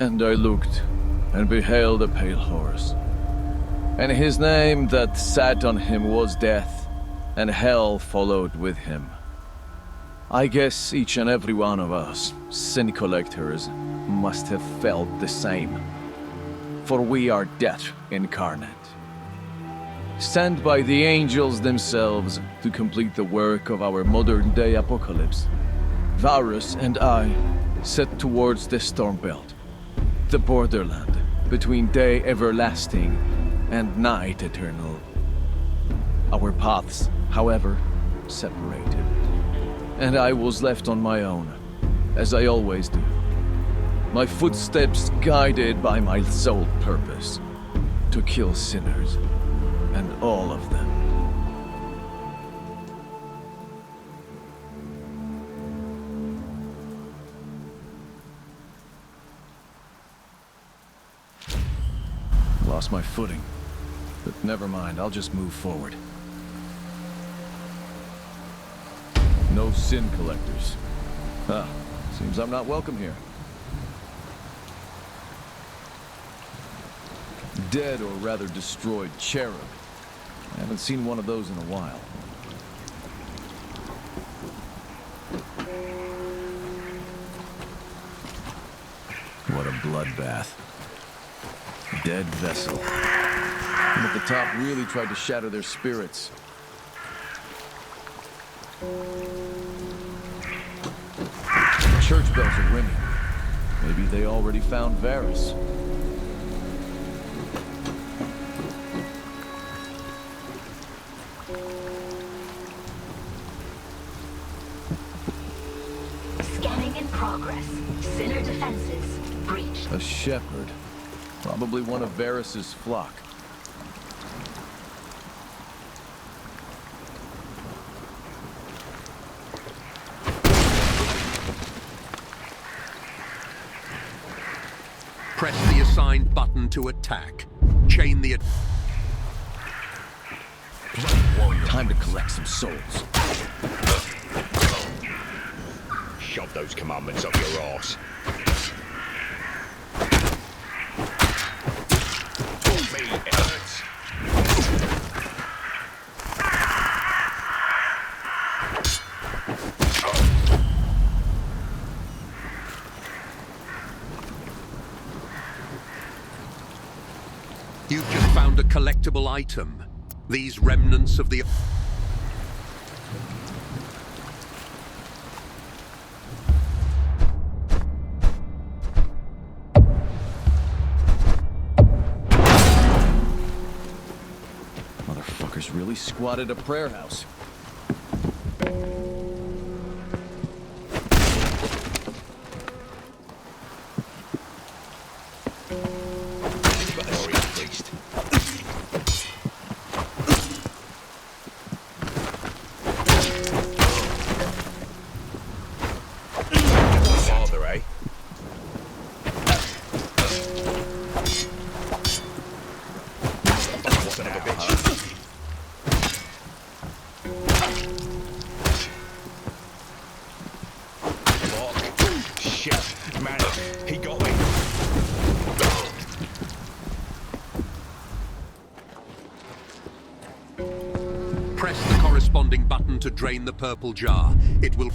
And I looked, and beheld a pale horse. And his name that sat on him was Death, and hell followed with him. I guess each and every one of us, sin collectors, must have felt the same. For we are death incarnate. Sent by the angels themselves to complete the work of our modern-day apocalypse, Varus and I set towards the Stormbelt, the borderland between day everlasting and night eternal. Our paths, however, separated, and I was left on my own, as I always do. My footsteps guided by my sole purpose, to kill sinners, and all of them. Lost my footing, but never mind, I'll just move forward. No sin collectors. Ah, seems I'm not welcome here. Dead, or rather destroyed, cherub. I haven't seen one of those in a while. What a bloodbath. Dead vessel. And at the top really tried to shatter their spirits. Church bells are ringing. Maybe they already found Varus. Scanning in progress. Sinner defenses breached. A shepherd. Probably one of Varus's flock. Press the assigned button to attack. Chain the... Time to collect some souls. Shove those commandments up your arse. Me, it hurts. You've just found a collectible item. These remnants of the... Motherfuckers really squatted a prayer house. Press the corresponding button to drain the purple jar. It will...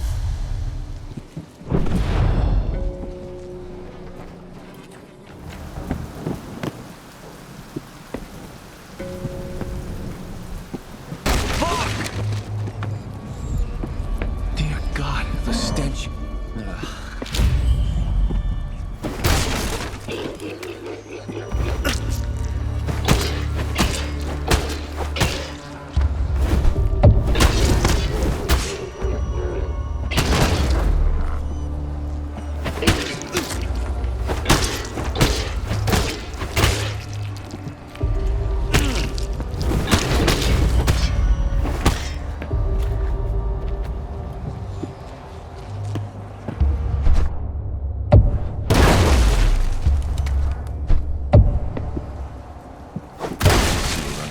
Dear God, the stench.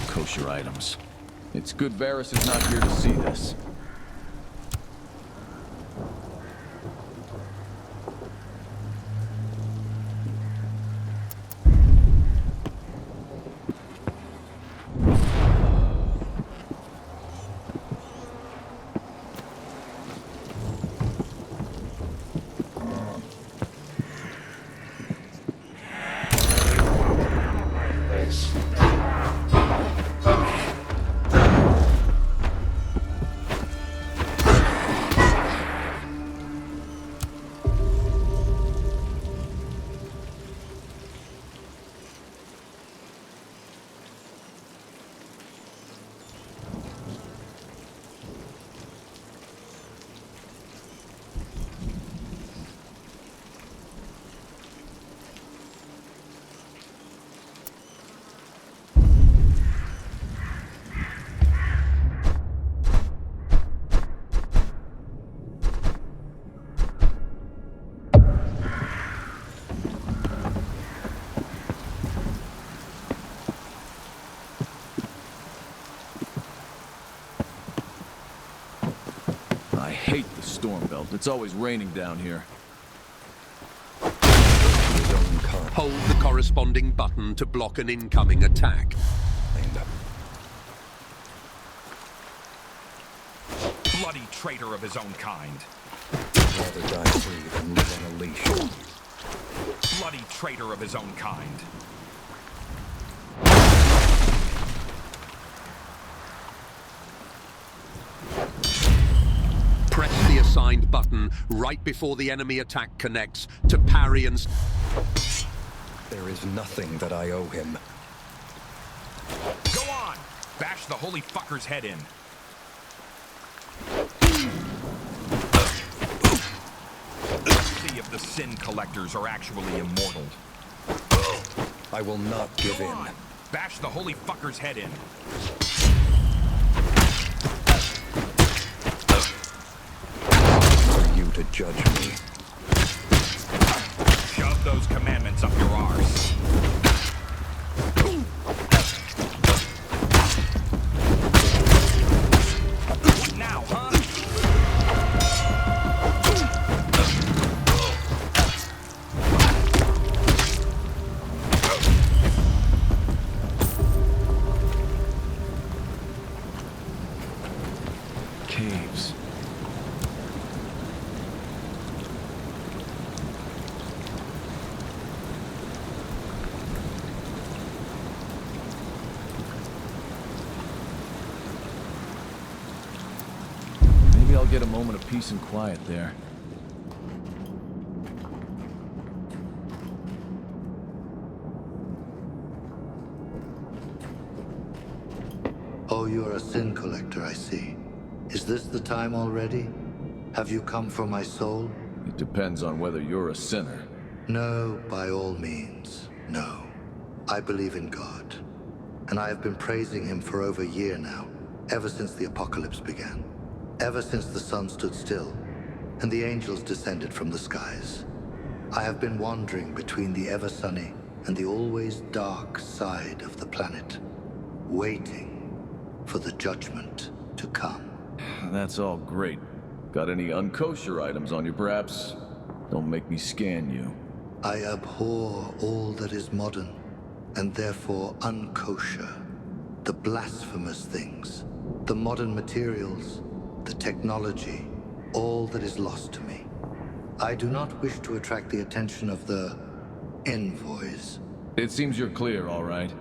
Kosher items. It's good Varus is not here to see this. Well, it's always raining down here. Hold the corresponding button to block an incoming attack. Bloody traitor of his own kind. I'd rather die free than live on a leash. Bloody traitor of his own kind. Press the assigned button right before the enemy attack connects to parry and... There is nothing that I owe him. Go on! Bash the holy fucker's head in. See if the sin collectors are actually immortal. I will not give Go in. on! Bash the holy fucker's head in. For you to judge me. Shove those commandments up your arse. What now, huh? Caves. Maybe I'll get a moment of peace and quiet there. Oh, you're a sin collector, I see. Is this the time already? Have you come for my soul? It depends on whether you're a sinner. No, by all means, no. I believe in God, and I have been praising him for over a year now, ever since the apocalypse began. Ever since the sun stood still, and the angels descended from the skies. I have been wandering between the ever-sunny and the always dark side of the planet, waiting for the judgment to come. That's all great. Got any unkosher items on you, perhaps? Don't make me scan you. I abhor all that is modern, and therefore unkosher. The blasphemous things, the modern materials, the technology, all that is lost to me. I do not wish to attract the attention of the envoys. It seems you're clear, all right.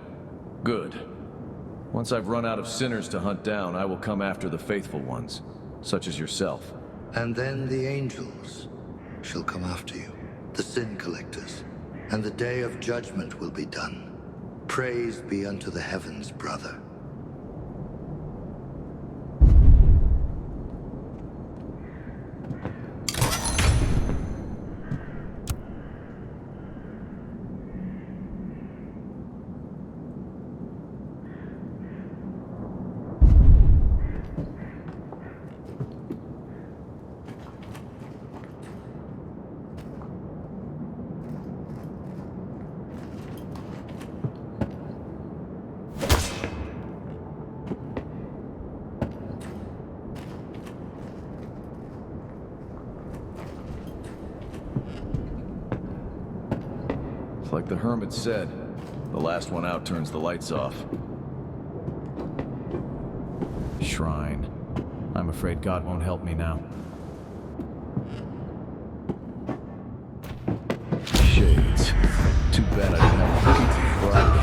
Good. Once I've run out of sinners to hunt down, I will come after the faithful ones, such as yourself. And then the angels shall come after you, the sin collectors, and the day of judgment will be done. Praise be unto the heavens, brother. Like the hermit said, the last one out turns the lights off. Shrine. I'm afraid God won't help me now. Shades. Too bad I don't have a key to Friday.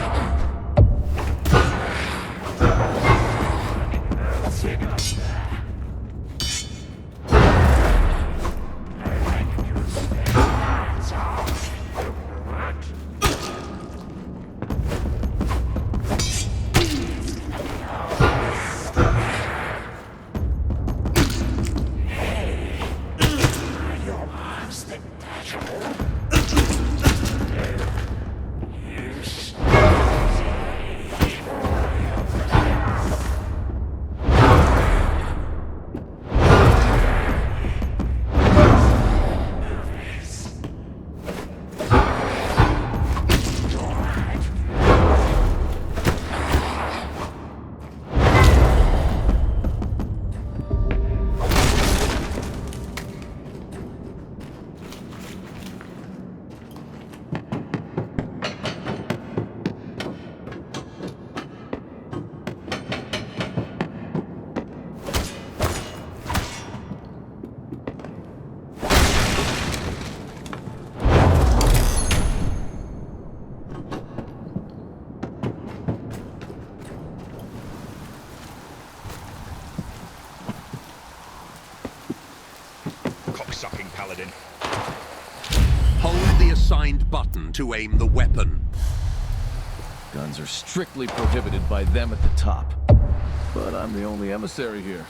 paladin. Hold the assigned button to aim the weapon. Guns are strictly prohibited by them at the top. But I'm the only emissary here.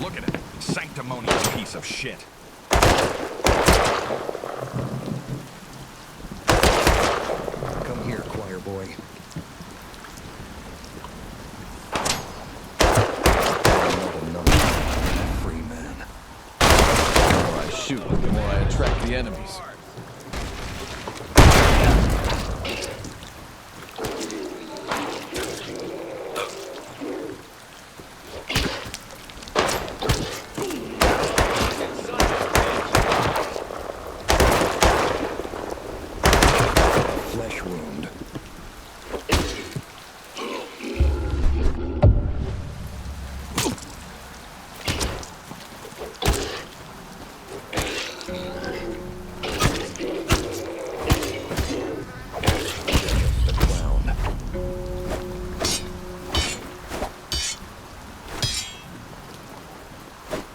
Look at it. Sanctimonious piece of shit. Come here, choir boy. Not another free man. The more I shoot, the more I attract the enemies. Flesh wound. The clown.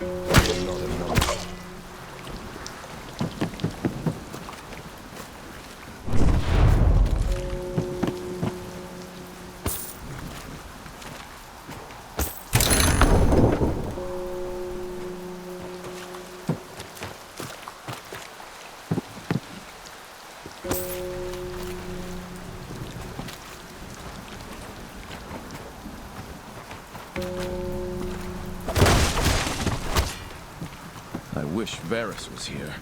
Not another. I wish Varys was here.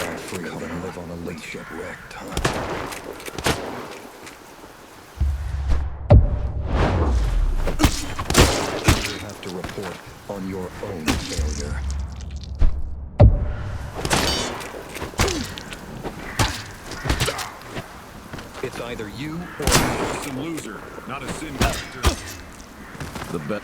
Die free than live on a lake shipwrecked, huh? You have to report on your own failure. It's either you or me. Some loser, not a sin collector. The bet.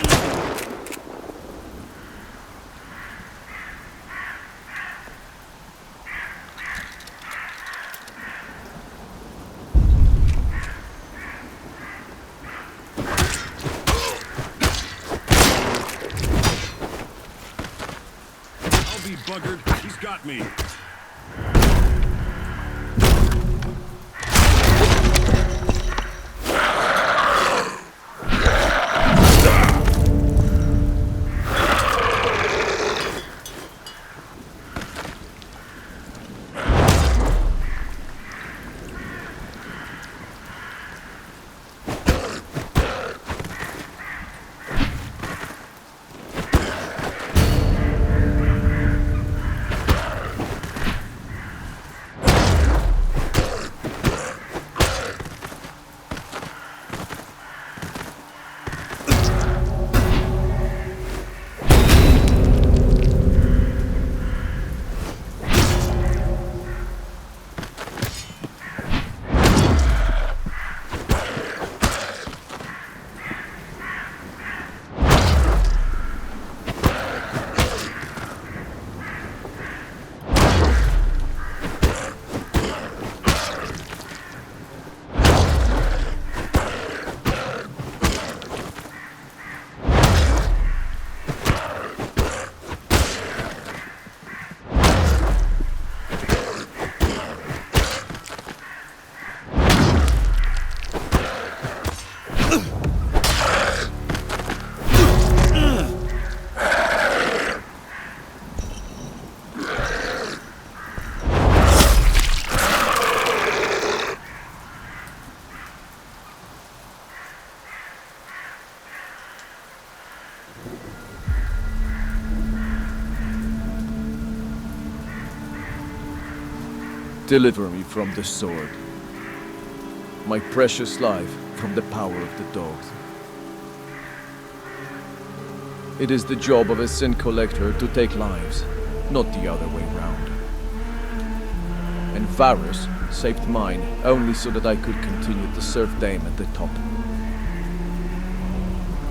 I'll be buggered. He's got me. Deliver me from the sword. My precious life from the power of the dogs. It is the job of a sin collector to take lives, not the other way round. And Varus saved mine only so that I could continue to serve Dame at the top.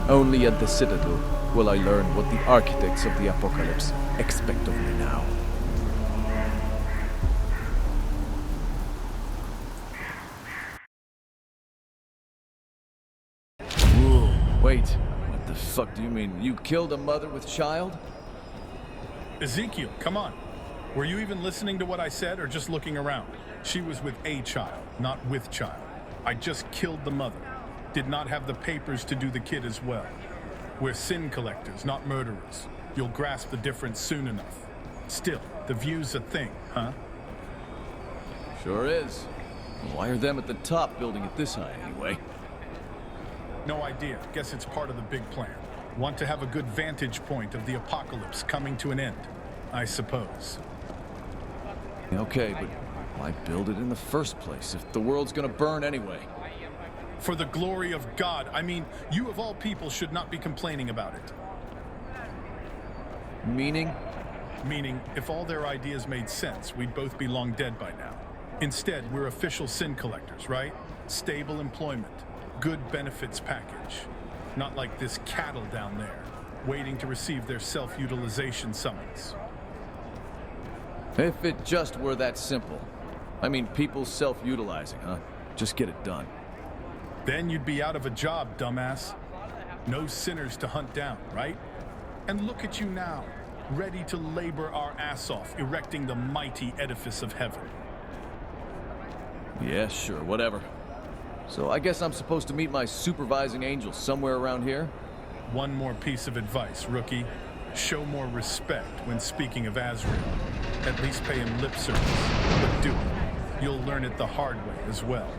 Only at the Citadel will I learn what the architects of the Apocalypse expect of me now. Wait, what the fuck do you mean? You killed a mother with child? Ezechiel, come on. Were you even listening to what I said or just looking around? She was with a child, not with child. I just killed the mother. Did not have the papers to do the kid as well. We're sin collectors, not murderers. You'll grasp the difference soon enough. Still, the view's a thing, huh? Sure is. Why are them at the top building it this high anyway? No idea. Guess it's part of the big plan. Want to have a good vantage point of the apocalypse coming to an end, I suppose. Okay, but why build it in the first place if the world's gonna burn anyway? For the glory of God. I mean, you of all people should not be complaining about it. Meaning? Meaning, if all their ideas made sense, we'd both be long dead by now. Instead, we're official sin collectors, right? Stable employment. Good benefits package. Not like this cattle down there, waiting to receive their self-utilization summons. If it just were that simple. I mean, people self-utilizing, huh? Just get it done. Then you'd be out of a job, dumbass. No sinners to hunt down, right? And look at you now, ready to labor our ass off, erecting the mighty edifice of heaven. Yeah, sure, whatever. So I guess I'm supposed to meet my supervising angel somewhere around here? One more piece of advice, rookie. Show more respect when speaking of Azrael. At least pay him lip service, but do it. You'll learn it the hard way as well.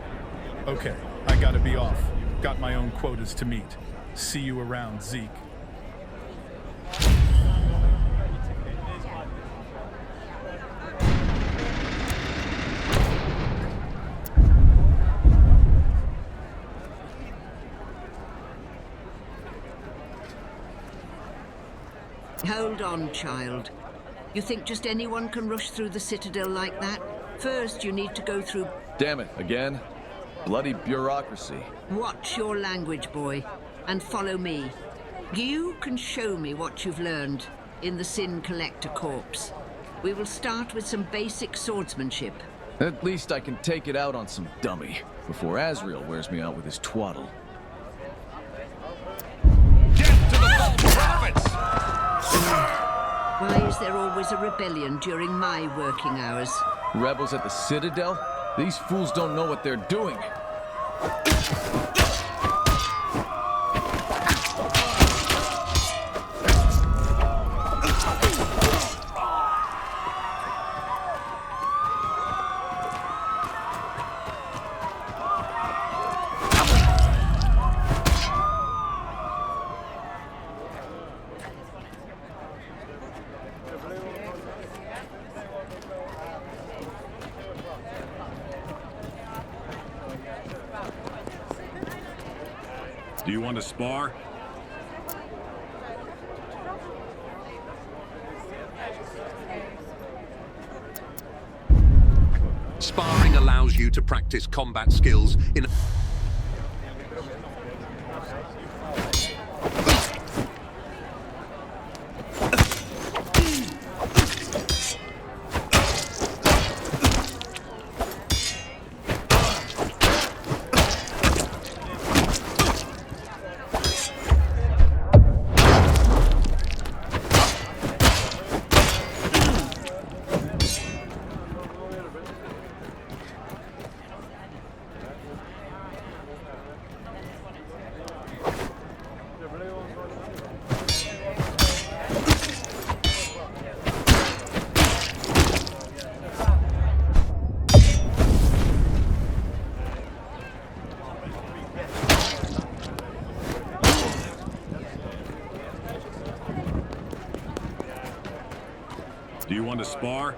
Okay, I gotta be off. Got my own quotas to meet. See you around, Zeke. Hold on, child. You think just anyone can rush through the Citadel like that? First, you need to go through... Damn it, again? Bloody bureaucracy. Watch your language, boy, and follow me. You can show me what you've learned in the Sin Collector Corps. We will start with some basic swordsmanship. At least I can take it out on some dummy before Azrael wears me out with his twaddle. Death to the false prophets! Why is there always a rebellion during my working hours? Rebels at the Citadel? These fools don't know what they're doing. Do you want to spar? Sparring allows you to practice combat skills in a... Do you want to spar?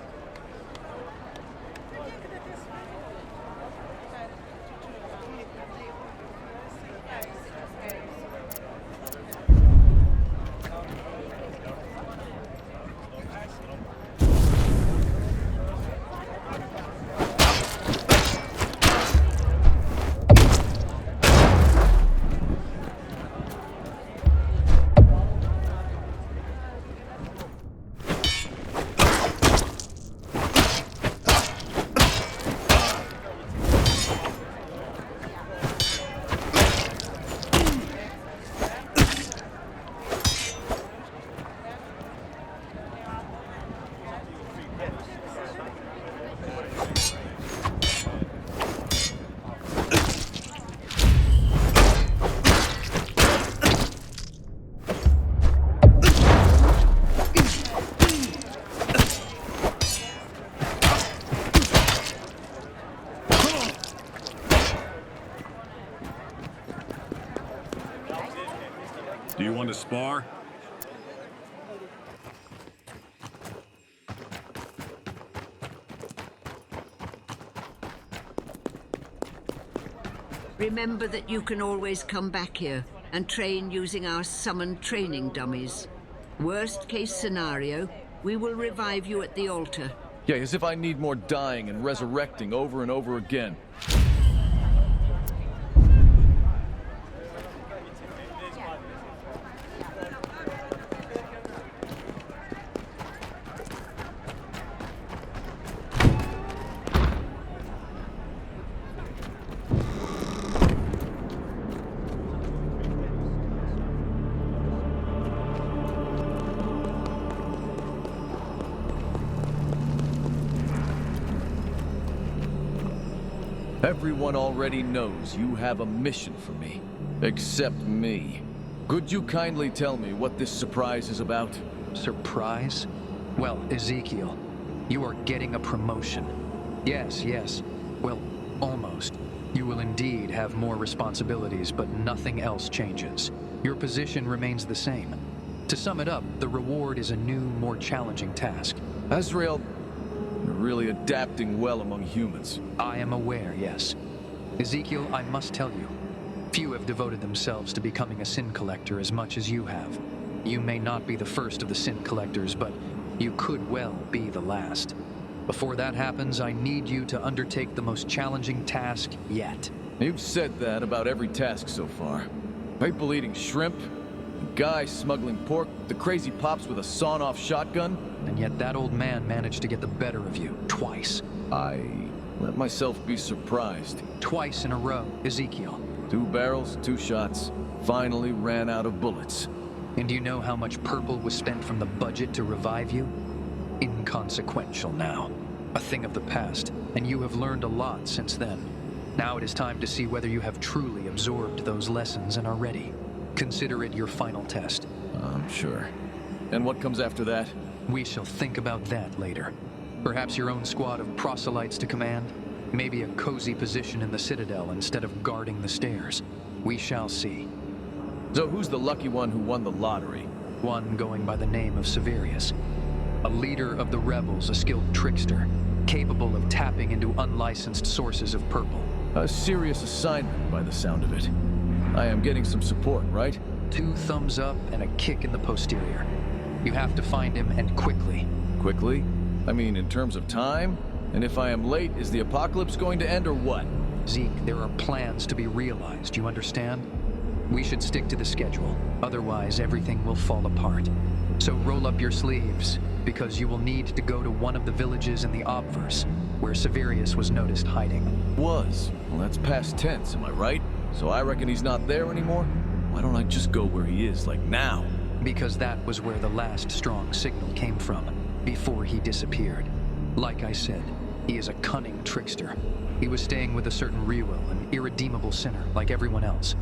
Do you want to spar? Remember that you can always come back here and train using our summoned training dummies. Worst case scenario, we will revive you at the altar. Yeah, as if I need more dying and resurrecting over and over again. Everyone already knows you have a mission for me. Except me. Could you kindly tell me what this surprise is about? Surprise? Well, Ezechiel, you are getting a promotion. Yes, yes. Well, almost. You will indeed have more responsibilities, but nothing else changes. Your position remains the same. To sum it up, the reward is a new, more challenging task. Azrael, you're really adapting well among humans. I am aware, yes. Ezechiel, I must tell you, few have devoted themselves to becoming a sin collector as much as you have. You may not be the first of the sin collectors, but you could well be the last. Before that happens, I need you to undertake the most challenging task yet. You've said that about every task so far. People eating shrimp, the guy smuggling pork, the crazy pops with a sawn-off shotgun. And yet that old man managed to get the better of you, twice. I let myself be surprised. Twice in a row, Ezechiel. 2 barrels, 2 shots. Finally ran out of bullets. And do you know how much purple was spent from the budget to revive you? Inconsequential now. A thing of the past, and you have learned a lot since then. Now it is time to see whether you have truly absorbed those lessons and are ready. Consider it your final test. I'm sure. And what comes after that? We shall think about that later. Perhaps your own squad of proselytes to command? Maybe a cozy position in the Citadel instead of guarding the stairs. We shall see. So who's the lucky one who won the lottery? One going by the name of Severius. A leader of the rebels, a skilled trickster, capable of tapping into unlicensed sources of purple. A serious assignment by the sound of it. I am getting some support, right? 2 thumbs up and a kick in the posterior. You have to find him, and quickly. Quickly? I mean, in terms of time? And if I am late, is the apocalypse going to end or what? Zeke, there are plans to be realized, you understand? We should stick to the schedule, otherwise everything will fall apart. So roll up your sleeves, because you will need to go to one of the villages in the Obverse, where Severius was noticed hiding. Was? Well, that's past tense, am I right? So I reckon he's not there anymore? Why don't I just go where he is, like now? Because that was where the last strong signal came from, before he disappeared. Like I said, he is a cunning trickster. He was staying with a certain Reuel, an irredeemable sinner, like everyone else.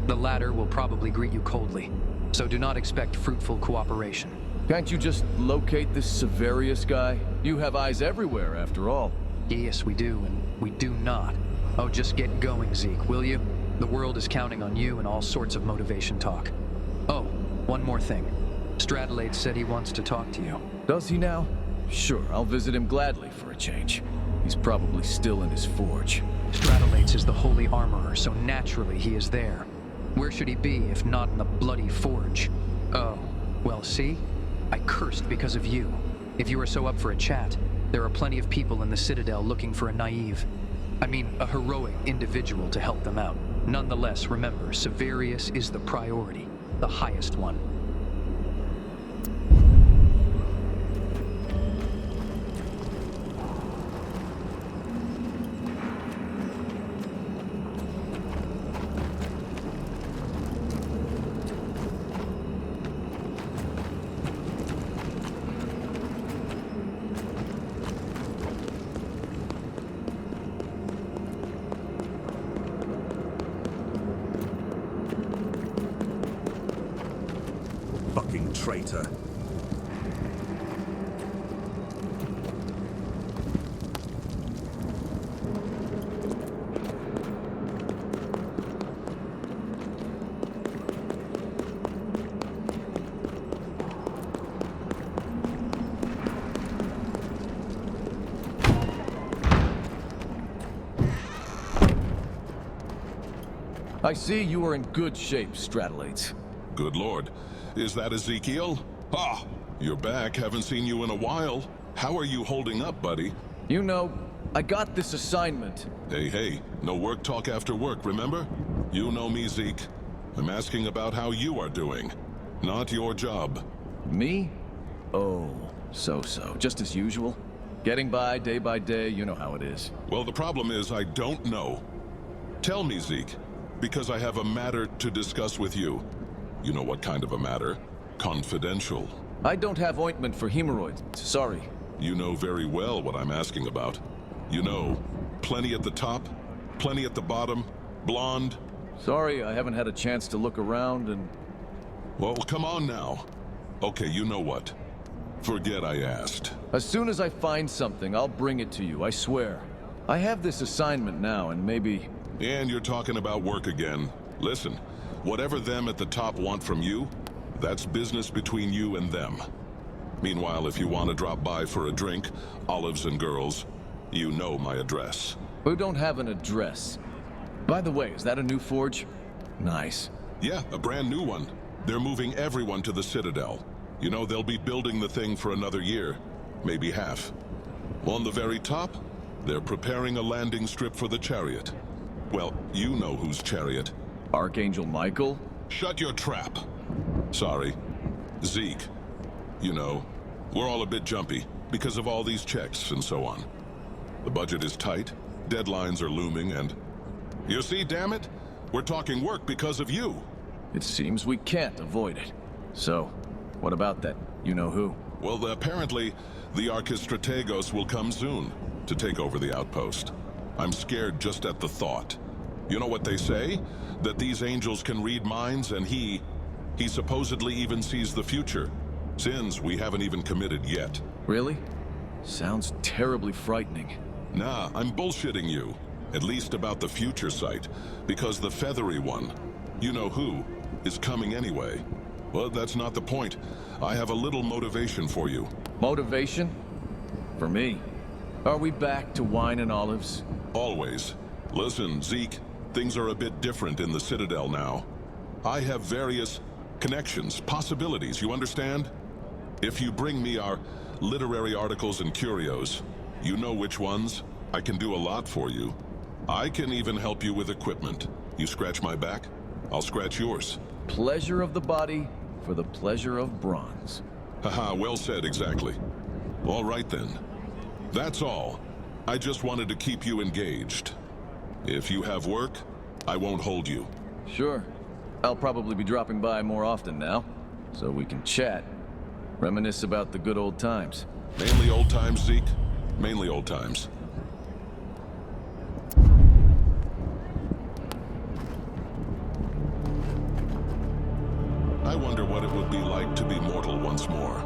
The latter will probably greet you coldly, so do not expect fruitful cooperation. Can't you just locate this Severius guy? You have eyes everywhere, after all. Yes, we do, and we do not. Oh, just get going, Zeke, will you? The world is counting on you and all sorts of motivation talk. Oh, one more thing. Stradalate said he wants to talk to you. Does he now? Sure, I'll visit him gladly for a change. He's probably still in his forge. Stratomates is the holy armorer, so naturally he is there. Where should he be if not in the bloody forge? Oh, well, see? I cursed because of you. If you are so up for a chat, there are plenty of people in the Citadel looking for a heroic individual to help them out. Nonetheless, remember, Severius is the priority, the highest one. Fucking traitor. I see you are in good shape, Stratolates. Good lord. Is that Ezechiel? Ah, you're back. Haven't seen you in a while. How are you holding up, buddy? You know, I got this assignment. Hey, no work talk after work, remember? You know me, Zeke. I'm asking about how you are doing, not your job. Me? Oh, so. Just as usual. Getting by day, you know how it is. Well, the problem is I don't know. Tell me, Zeke, because I have a matter to discuss with you. You know what kind of a matter? Confidential. I don't have ointment for hemorrhoids, sorry. You know very well what I'm asking about. You know, plenty at the top, plenty at the bottom, blonde. Sorry, I haven't had a chance to look around and... Well, come on now. Okay, you know what? Forget I asked. As soon as I find something, I'll bring it to you, I swear. I have this assignment now, and maybe... And you're talking about work again. Listen, whatever them at the top want from you, that's business between you and them. Meanwhile, if you want to drop by for a drink, olives and girls, you know my address. We don't have an address. By the way, is that a new forge? Nice. Yeah, a brand new one. They're moving everyone to the Citadel. You know, they'll be building the thing for another year, maybe half. On the very top, they're preparing a landing strip for the chariot. Well, you know whose chariot. Archangel Michael? Shut your trap. Sorry. Zeke. You know, we're all a bit jumpy because of all these checks and so on. The budget is tight, deadlines are looming, and... You see, damn it? We're talking work because of you. It seems we can't avoid it. So, what about that you-know-who? Well, apparently, the Archistrategos will come soon to take over the outpost. I'm scared just at the thought. You know what they say? That these angels can read minds, and he supposedly even sees the future. Sins we haven't even committed yet. Really? Sounds terribly frightening. Nah, I'm bullshitting you. At least about the future sight. Because the feathery one, you know who, is coming anyway. Well, that's not the point. I have a little motivation for you. Motivation? For me? Are we back to wine and olives? Always. Listen, Zeke, things are a bit different in the Citadel now. I have various connections, possibilities, you understand? If you bring me our literary articles and curios, you know which ones, I can do a lot for you. I can even help you with equipment. You scratch my back, I'll scratch yours. Pleasure of the body for the pleasure of bronze. Haha, well said, exactly. All right then. That's all. I just wanted to keep you engaged. If you have work, I won't hold you. Sure. I'll probably be dropping by more often now, so we can chat. Reminisce about the good old times. Mainly old times, Zeke. Mainly old times. I wonder what it would be like to be mortal once more.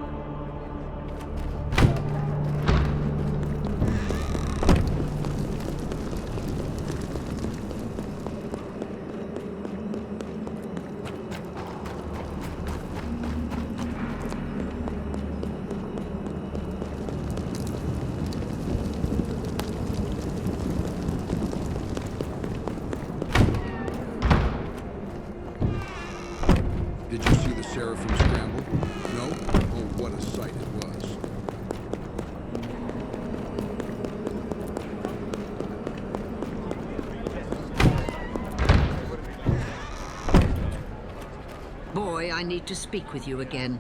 need to speak with you again.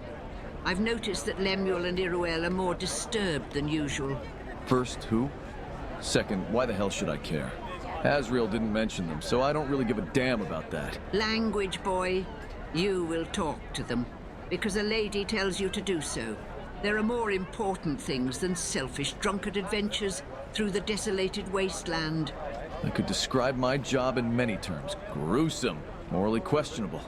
I've noticed that Lemuel and Iruel are more disturbed than usual. First, who? Second, why the hell should I care? Azrael didn't mention them, so I don't really give a damn about that. Language, boy. You will talk to them, because a lady tells you to do so. There are more important things than selfish drunkard adventures through the desolated wasteland. I could describe my job in many terms. Gruesome, morally questionable,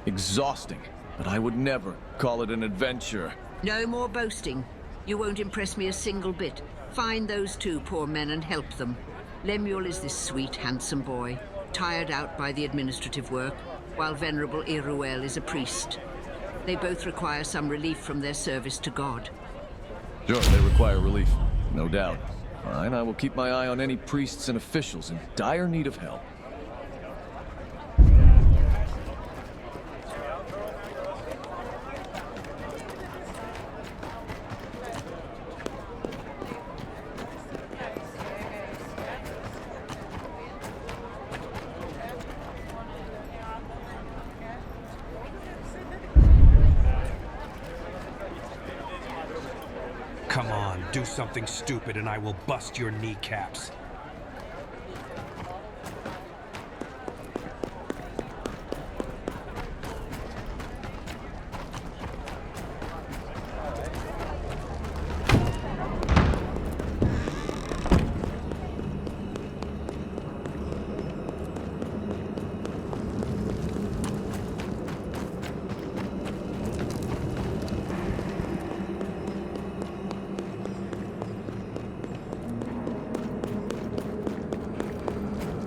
exhausting, but I would never call it an adventure. No more boasting. You won't impress me a single bit. Find those two poor men and help them. Lemuel is this sweet, handsome boy, tired out by the administrative work, while Venerable Iruel is a priest. They both require some relief from their service to God. Sure, they require relief, no doubt. Fine, I will keep my eye on any priests and officials in dire need of help. Come on, do something stupid and I will bust your kneecaps.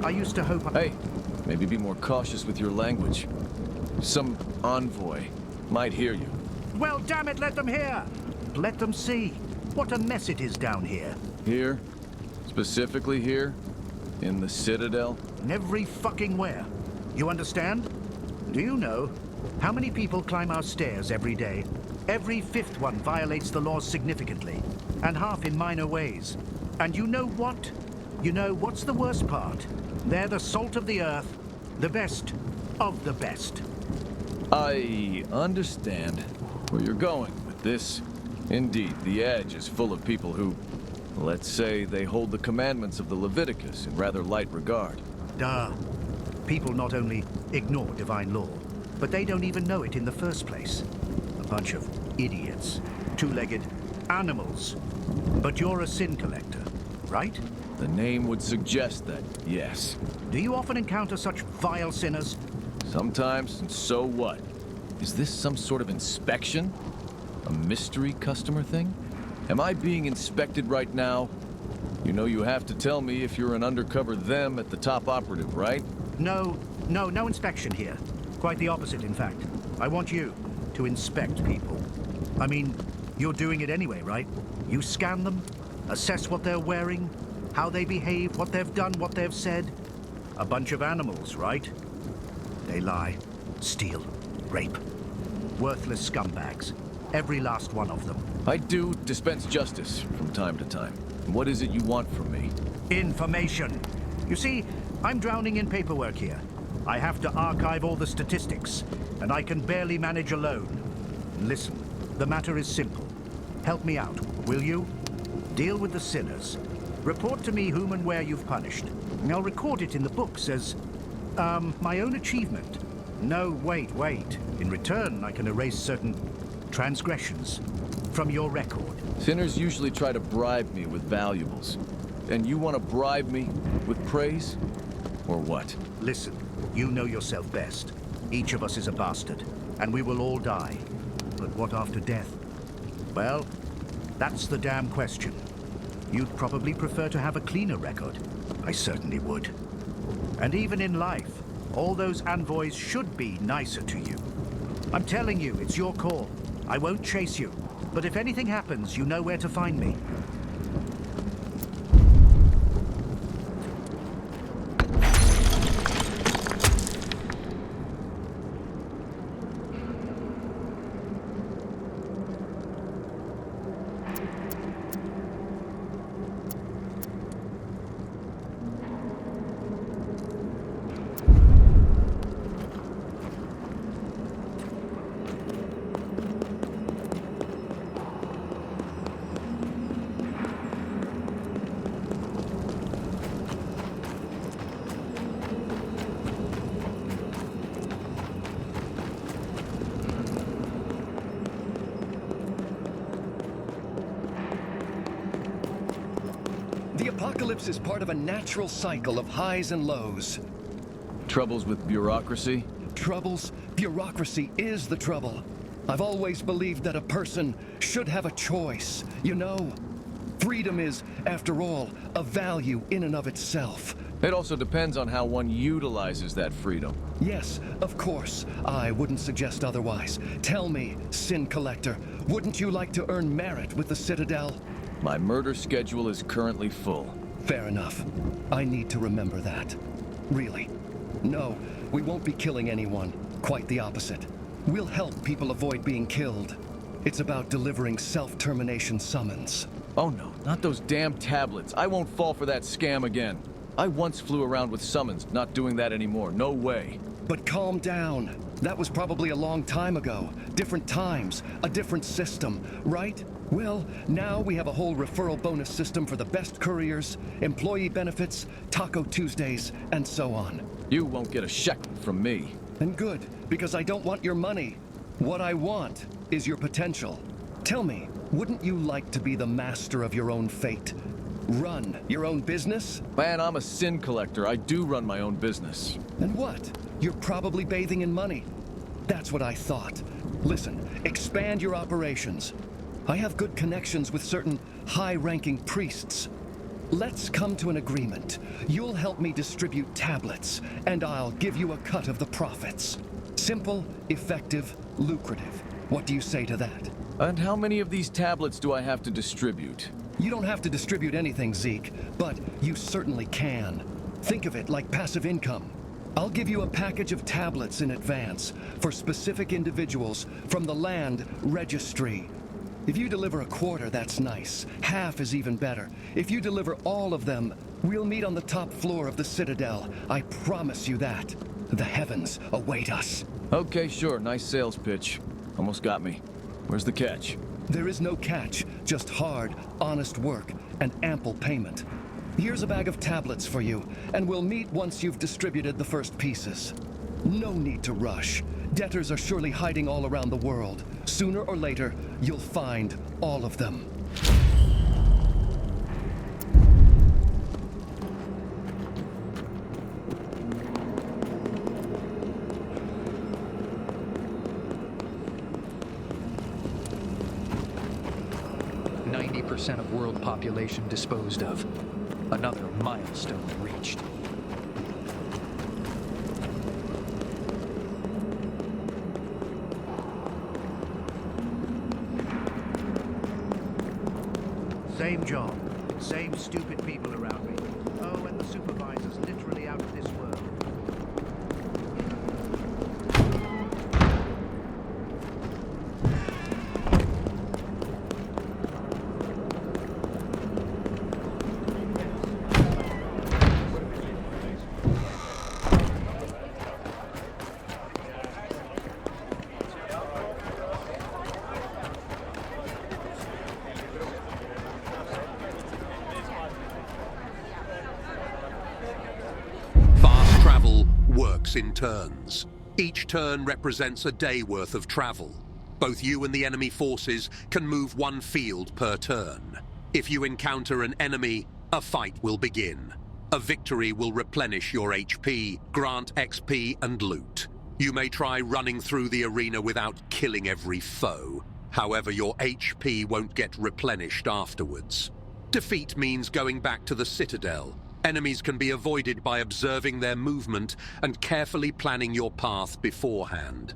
I used to hope... Hey, maybe be more cautious with your language. Some envoy might hear you. Well, damn it, let them hear! Let them see what a mess it is down here. Here? Specifically here? In the Citadel? Every fucking where. You understand? Do you know how many people climb our stairs every day? Every fifth one violates the laws significantly, and half in minor ways. And you know what? You know what's the worst part? They're the salt of the earth, the best of the best. I understand where you're going with this. Indeed, the Edge is full of people who, let's say, they hold the commandments of the Leviticus in rather light regard. Duh. People not only ignore divine law, but they don't even know it in the first place. A bunch of idiots, two-legged animals. But you're a sin collector, right? The name would suggest that, yes. Do you often encounter such vile sinners? Sometimes, and so what? Is this some sort of inspection? A mystery customer thing? Am I being inspected right now? You know you have to tell me if you're an undercover them at the top operative, right? No inspection here. Quite the opposite, in fact. I want you to inspect people. I mean, you're doing it anyway, right? You scan them, assess what they're wearing, how they behave, what they've done, what they've said. A bunch of animals, right? They lie, steal, rape. Worthless scumbags. Every last one of them. I do dispense justice from time to time. What is it you want from me? Information. You see, I'm drowning in paperwork here. I have to archive all the statistics, and I can barely manage alone. Listen, the matter is simple. Help me out, will you? Deal with the sinners. Report to me whom and where you've punished. I'll record it in the books as, my own achievement. No, wait. In return, I can erase certain transgressions from your record. Sinners usually try to bribe me with valuables. And you want to bribe me with praise? Or what? Listen, you know yourself best. Each of us is a bastard, and we will all die. But what after death? Well, that's the damn question. You'd probably prefer to have a cleaner record. I certainly would. And even in life, all those envoys should be nicer to you. I'm telling you, it's your call. I won't chase you. But if anything happens, you know where to find me. apocalypse is part of a natural cycle of highs and lows. Troubles with bureaucracy? Troubles? Bureaucracy is the trouble. I've always believed that a person should have a choice, you know? Freedom is, after all, a value in and of itself. It also depends on how one utilizes that freedom. Yes, of course. I wouldn't suggest otherwise. Tell me, Sin Collector, wouldn't you like to earn merit with the Citadel? My murder schedule is currently full. Fair enough. I need to remember that. Really. No, we won't be killing anyone. Quite the opposite. We'll help people avoid being killed. It's about delivering self-termination summons. Oh no, not those damn tablets. I won't fall for that scam again. I once flew around with summons, not doing that anymore. No way. But calm down. That was probably a long time ago. Different times, a different system, right? Well, now we have a whole referral bonus system for the best couriers, employee benefits, Taco Tuesdays, and so on. You won't get a shekel from me. And good, because I don't want your money. What I want is your potential. Tell me, wouldn't you like to be the master of your own fate? Run your own business? Man, I'm a sin collector. I do run my own business. And what? You're probably bathing in money. That's what I thought. Listen, expand your operations. I have good connections with certain high-ranking priests. Let's come to an agreement. You'll help me distribute tablets, and I'll give you a cut of the profits. Simple, effective, lucrative. What do you say to that? And how many of these tablets do I have to distribute? You don't have to distribute anything, Zeke, but you certainly can. Think of it like passive income. I'll give you a package of tablets in advance for specific individuals from the land registry. If you deliver a quarter, that's nice. Half is even better. If you deliver all of them, we'll meet on the top floor of the Citadel. I promise you that. The heavens await us. Okay, sure. Nice sales pitch. Almost got me. Where's the catch? There is no catch, just hard, honest work, and ample payment. Here's a bag of tablets for you, and we'll meet once you've distributed the first pieces. No need to rush. Debtors are surely hiding all around the world. Sooner or later, you'll find all of them. % of world population disposed of. Another milestone reached. Same job. Same stupid people around me. Oh, and the supervisor's literally out of this world. In turns. Each turn represents a day worth of travel. Both you and the enemy forces can move one field per turn. If you encounter an enemy, a fight will begin. A victory will replenish your HP, grant XP and loot. You may try running through the arena without killing every foe. However, your HP won't get replenished afterwards. Defeat means going back to the Citadel. Enemies can be avoided by observing their movement and carefully planning your path beforehand.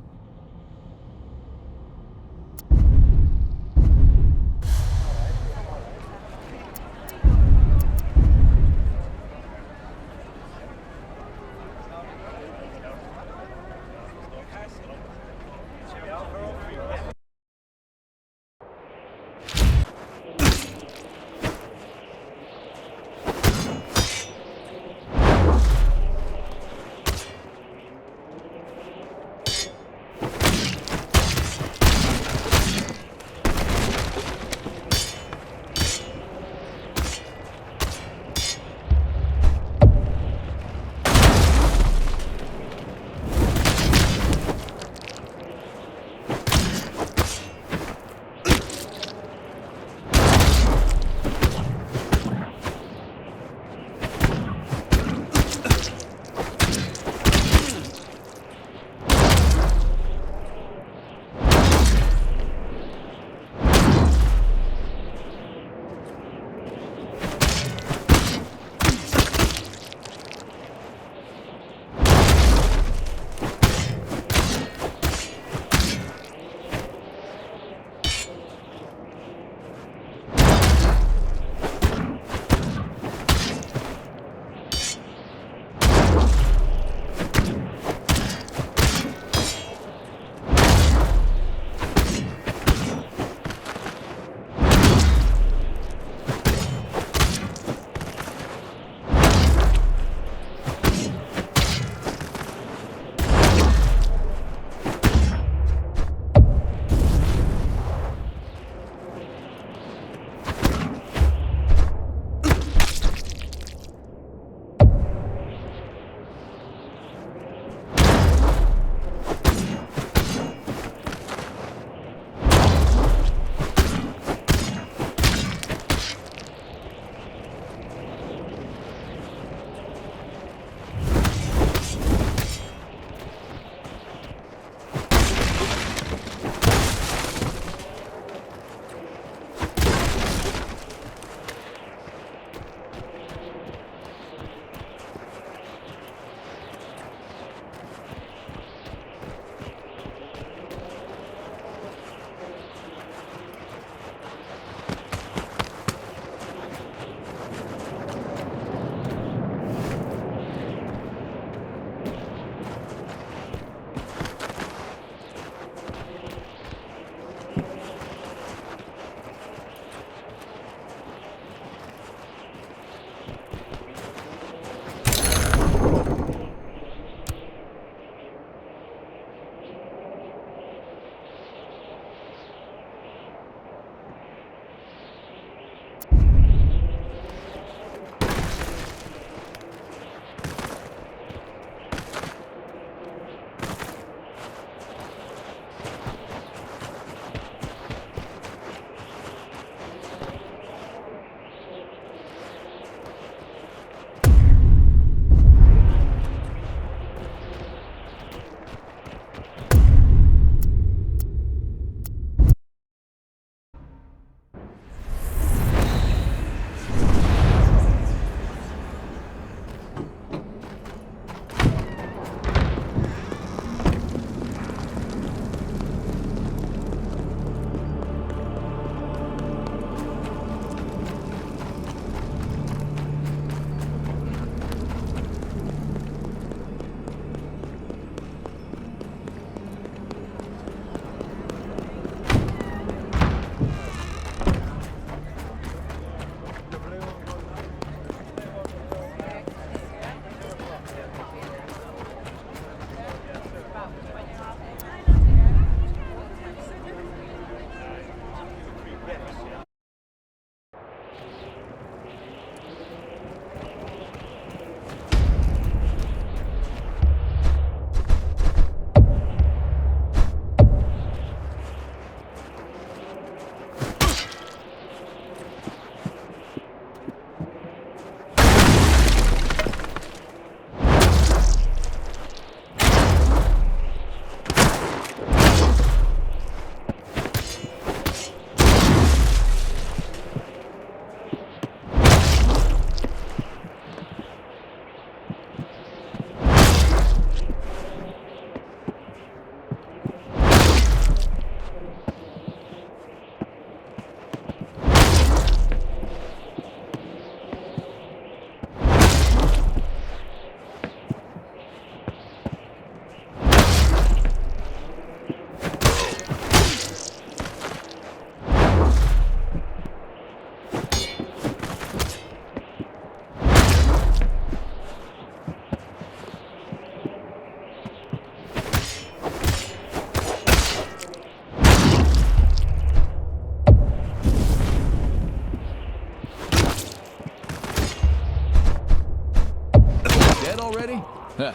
Heh.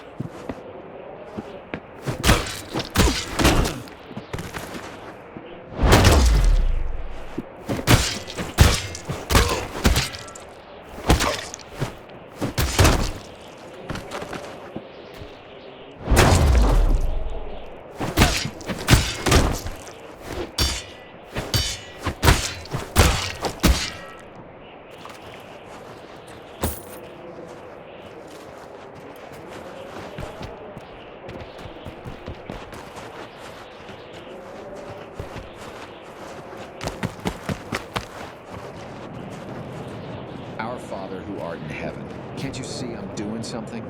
Our Father who art in heaven. Can't you see I'm doing something?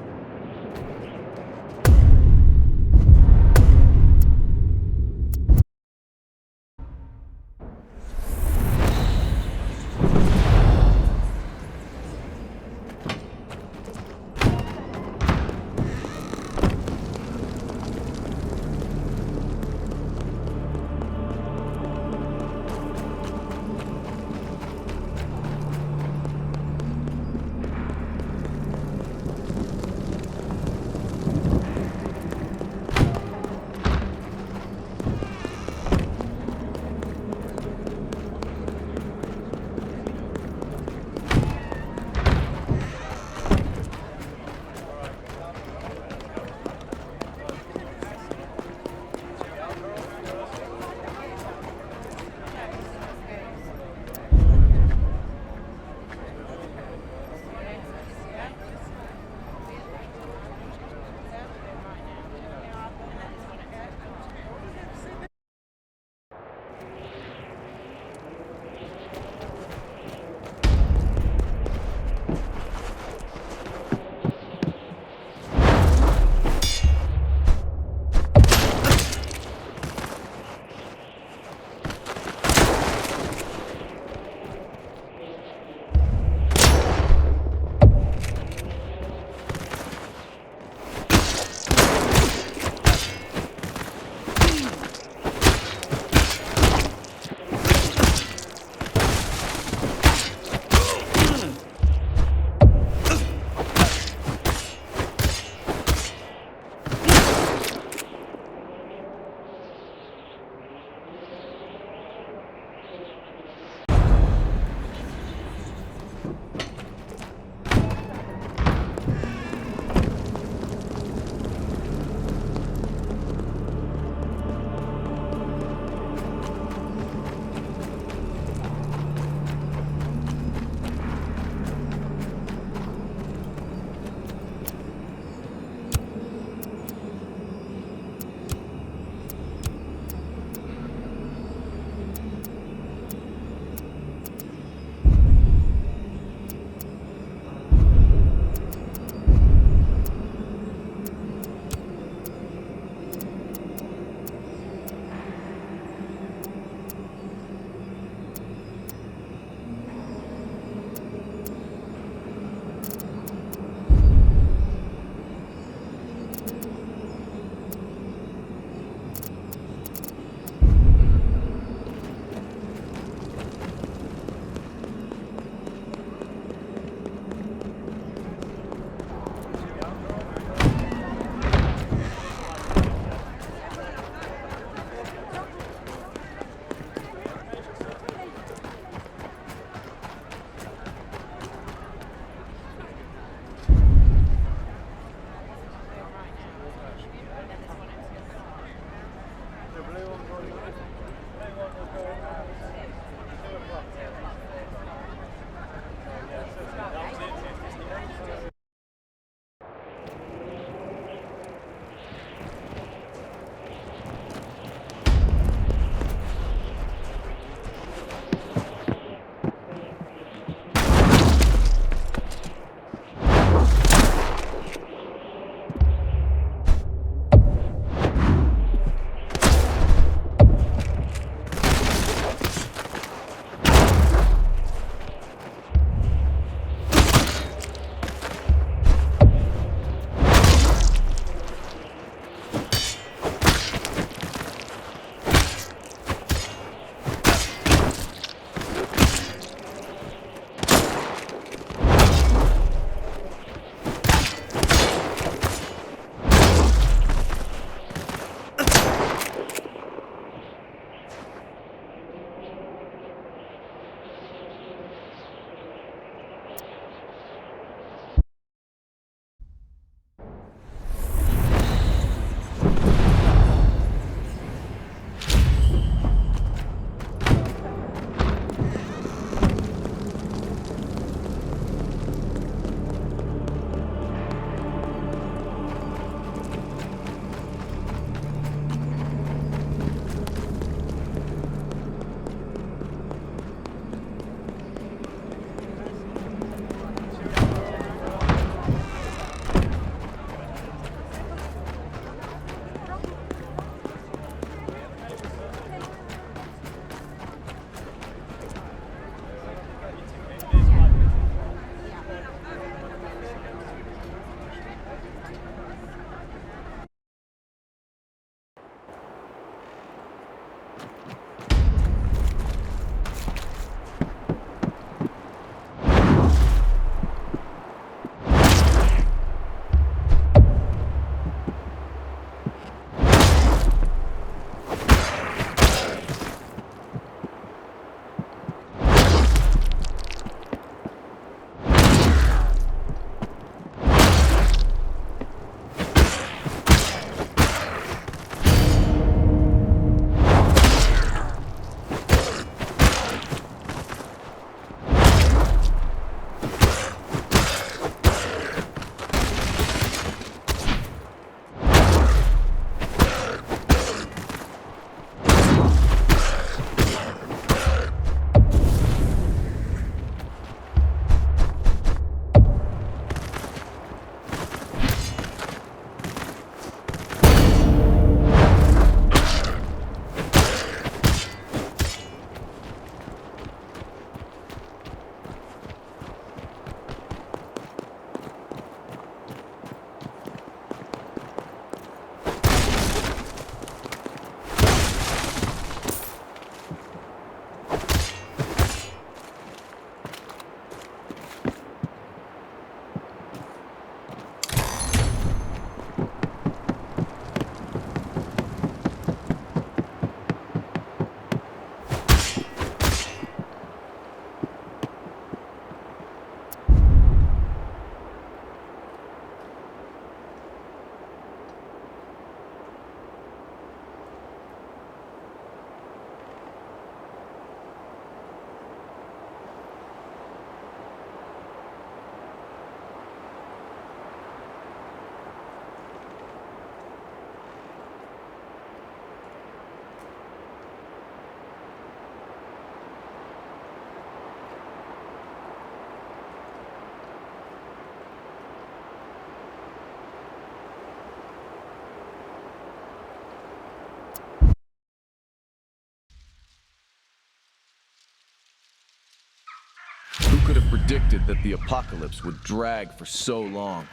predicted that the apocalypse would drag for so long.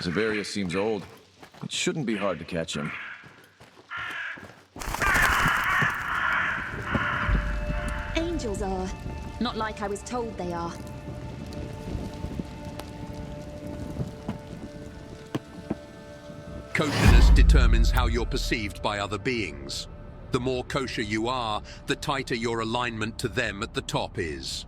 Zavarius seems old. It shouldn't be hard to catch him. Angels are. Not like I was told they are. Kosherness determines how you're perceived by other beings. The more kosher you are, the tighter your alignment to them at the top is.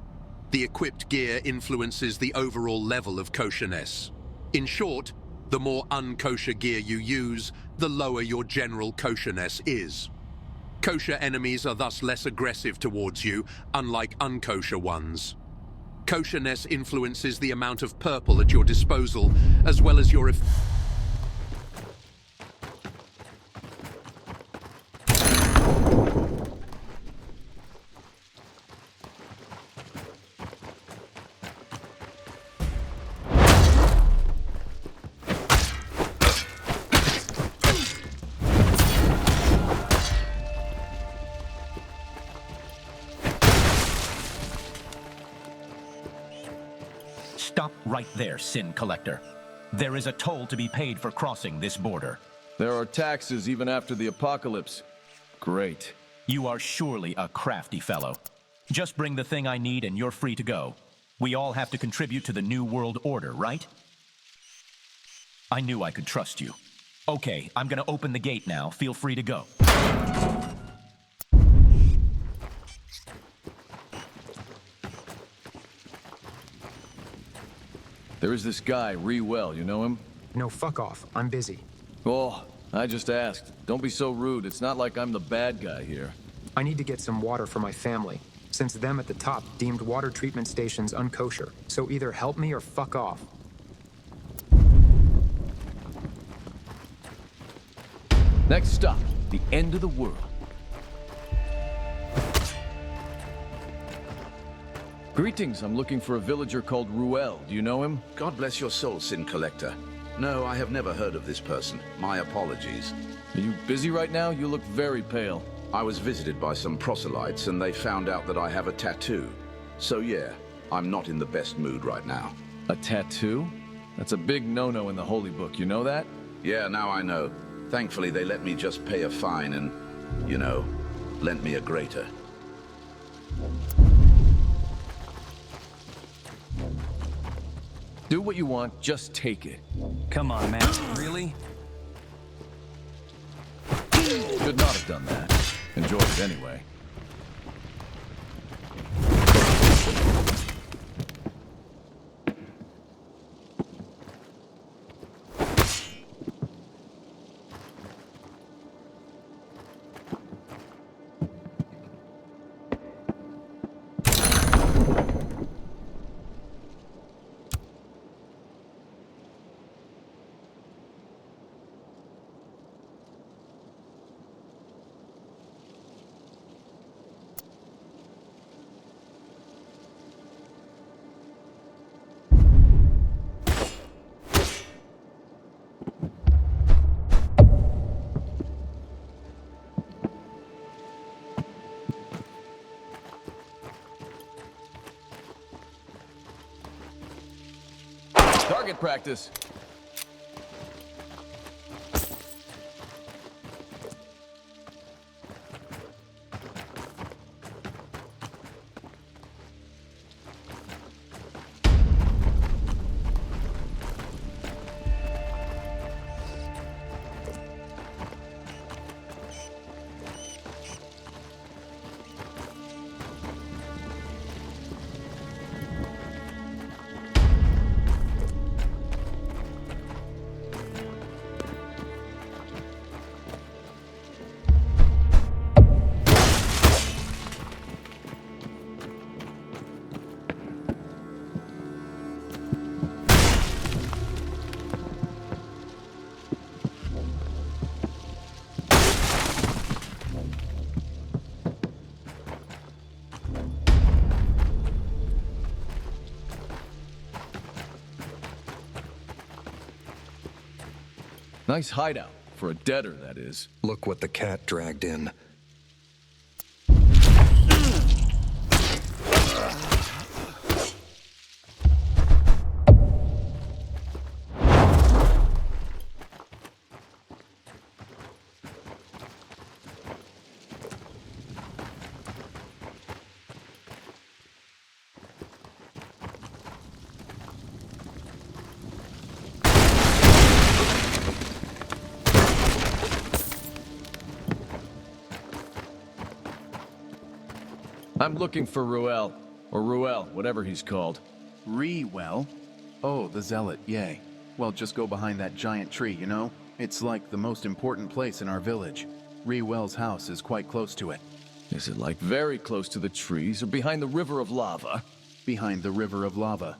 The equipped gear influences the overall level of kosherness. In short, the more unkosher gear you use, the lower your general kosherness is. Kosher enemies are thus less aggressive towards you, unlike unkosher ones. Kosherness influences the amount of purple at your disposal, as well as your Stop right there, Sin Collector. There is a toll to be paid for crossing this border. There are taxes even after the apocalypse. Great. You are surely a crafty fellow. Just bring the thing I need and you're free to go. We all have to contribute to the New World Order, right? I knew I could trust you. Okay, I'm gonna open the gate now. Feel free to go. There is this guy, Well, you know him? No, fuck off. I'm busy. Oh, I just asked. Don't be so rude. It's not like I'm the bad guy here. I need to get some water for my family, since them at the top deemed water treatment stations unkosher. So either help me or fuck off. Next stop, the end of the world. Greetings, I'm looking for a villager called Ruel. Do you know him? God bless your soul, Sin Collector. No, I have never heard of this person. My apologies. Are you busy right now? You look very pale. I was visited by some proselytes and they found out that I have a tattoo. So yeah, I'm not in the best mood right now. A tattoo? That's a big no-no in the Holy Book, you know that? Yeah, now I know. Thankfully, they let me just pay a fine and, you know, lent me a grater. Do what you want, just take it. Come on, man. Really? Should not have done that. Enjoy it anyway. Target practice. Nice hideout. For a debtor, that is. Look what the cat dragged in. I'm looking for Ruel. Or Ruel, whatever he's called. Rewell? Oh, the zealot, yay. Well, just go behind that giant tree, you know? It's like the most important place in our village. Rewell's house is quite close to it. Is it like very close to the trees or behind the river of lava? Behind the river of lava.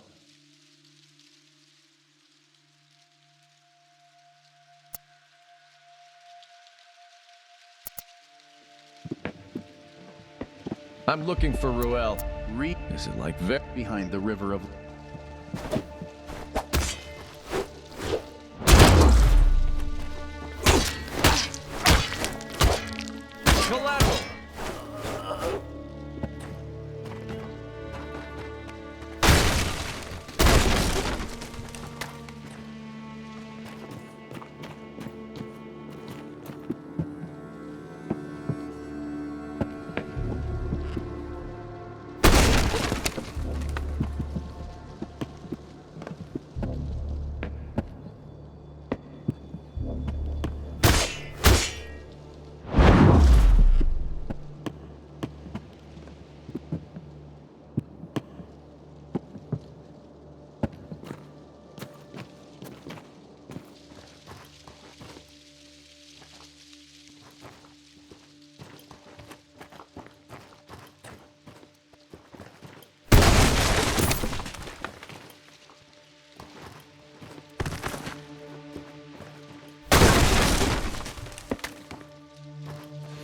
I'm looking for Ruel. Is it like behind the river of... Collateral!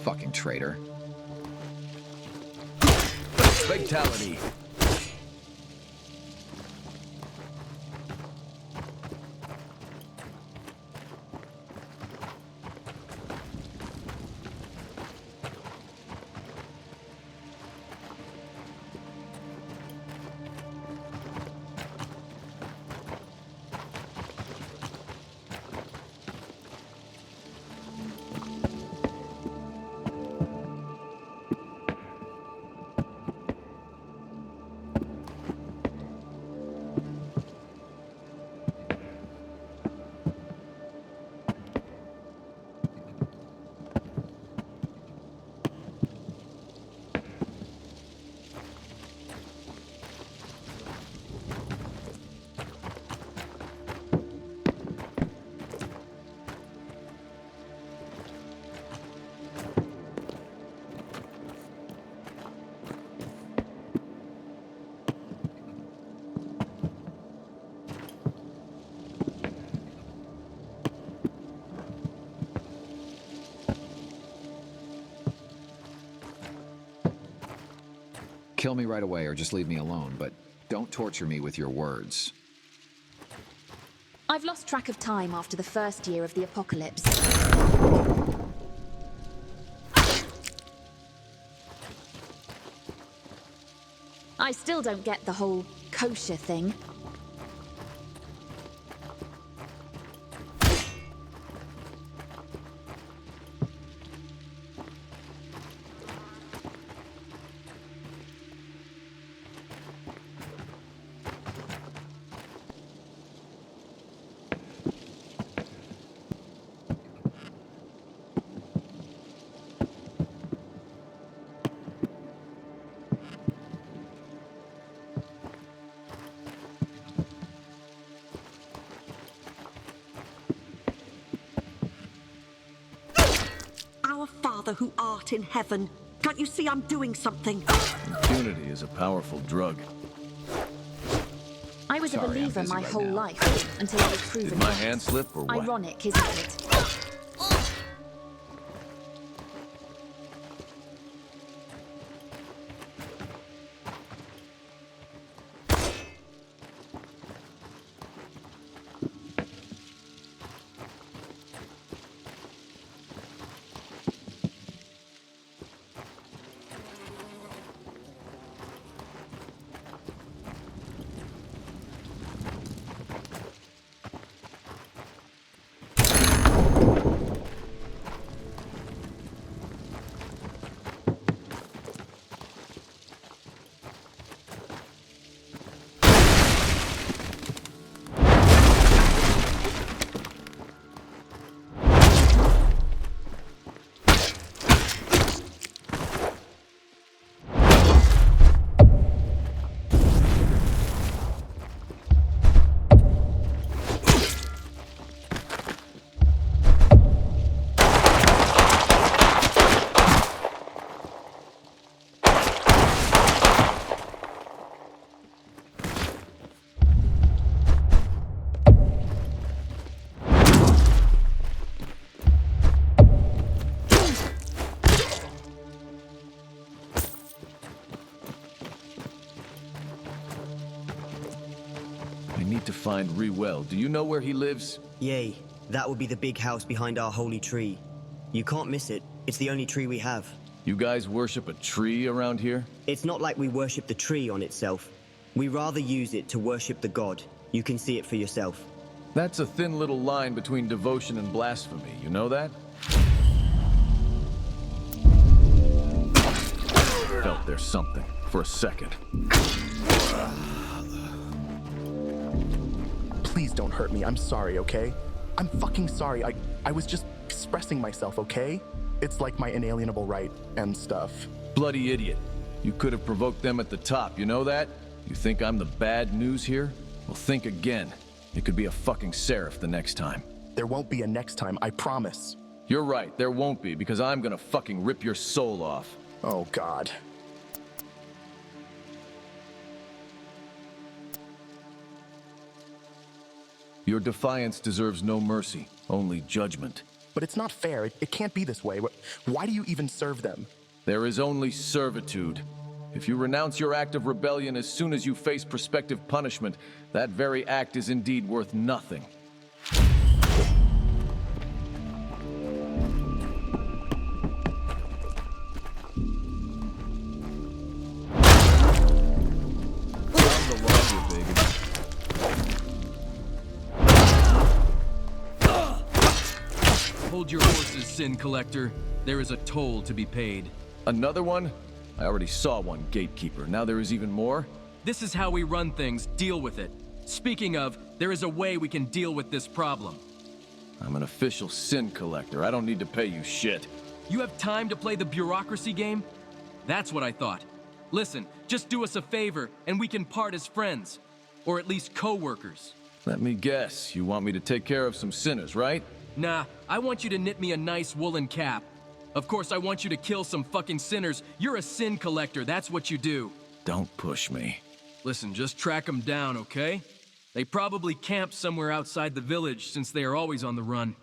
Fucking traitor. Fatality. Kill me right away or just leave me alone, but don't torture me with your words. I've lost track of time after the first year of the apocalypse. I still don't get the whole kosher thing. Our Father who art in heaven, can't you see I'm doing something? Impunity is a powerful drug. I was Sorry, a believer I'm busy my right whole now. life, until I was proven Did my wrong. hand slip or what? Ironic, isn't it? need to find Wield. Do you know where he lives? Yay. That would be the big house behind our holy tree. You can't miss it. It's the only tree we have. You guys worship a tree around here? It's not like we worship the tree on itself. We rather use it to worship the god. You can see it for yourself. That's a thin little line between devotion and blasphemy, you know that? Felt there's something, for a second. Please don't hurt me, I'm sorry, okay? I'm fucking sorry, I was just expressing myself, okay? It's like my inalienable right and stuff. Bloody idiot. You could have provoked them at the top, you know that? You think I'm the bad news here? Well, think again. It could be a fucking seraph the next time. There won't be a next time, I promise. You're right, there won't be, because I'm gonna fucking rip your soul off. Oh, God. Your defiance deserves no mercy, only judgment. But it's not fair. It can't be this way. Why do you even serve them? There is only servitude. If you renounce your act of rebellion as soon as you face prospective punishment, that very act is indeed worth nothing. Hold your horses, Sin Collector. There is a toll to be paid. Another one? I already saw one, Gatekeeper. Now there is even more? This is how we run things. Deal with it. Speaking of, there is a way we can deal with this problem. I'm an official Sin Collector. I don't need to pay you shit. You have time to play the bureaucracy game? That's what I thought. Listen, just do us a favor, and we can part as friends. Or at least co-workers. Let me guess. You want me to take care of some sinners, right? Nah, I want you to knit me a nice woolen cap. Of course, I want you to kill some fucking sinners. You're a Sin Collector, that's what you do. Don't push me. Listen, just track them down, okay? They probably camp somewhere outside the village, since they are always on the run.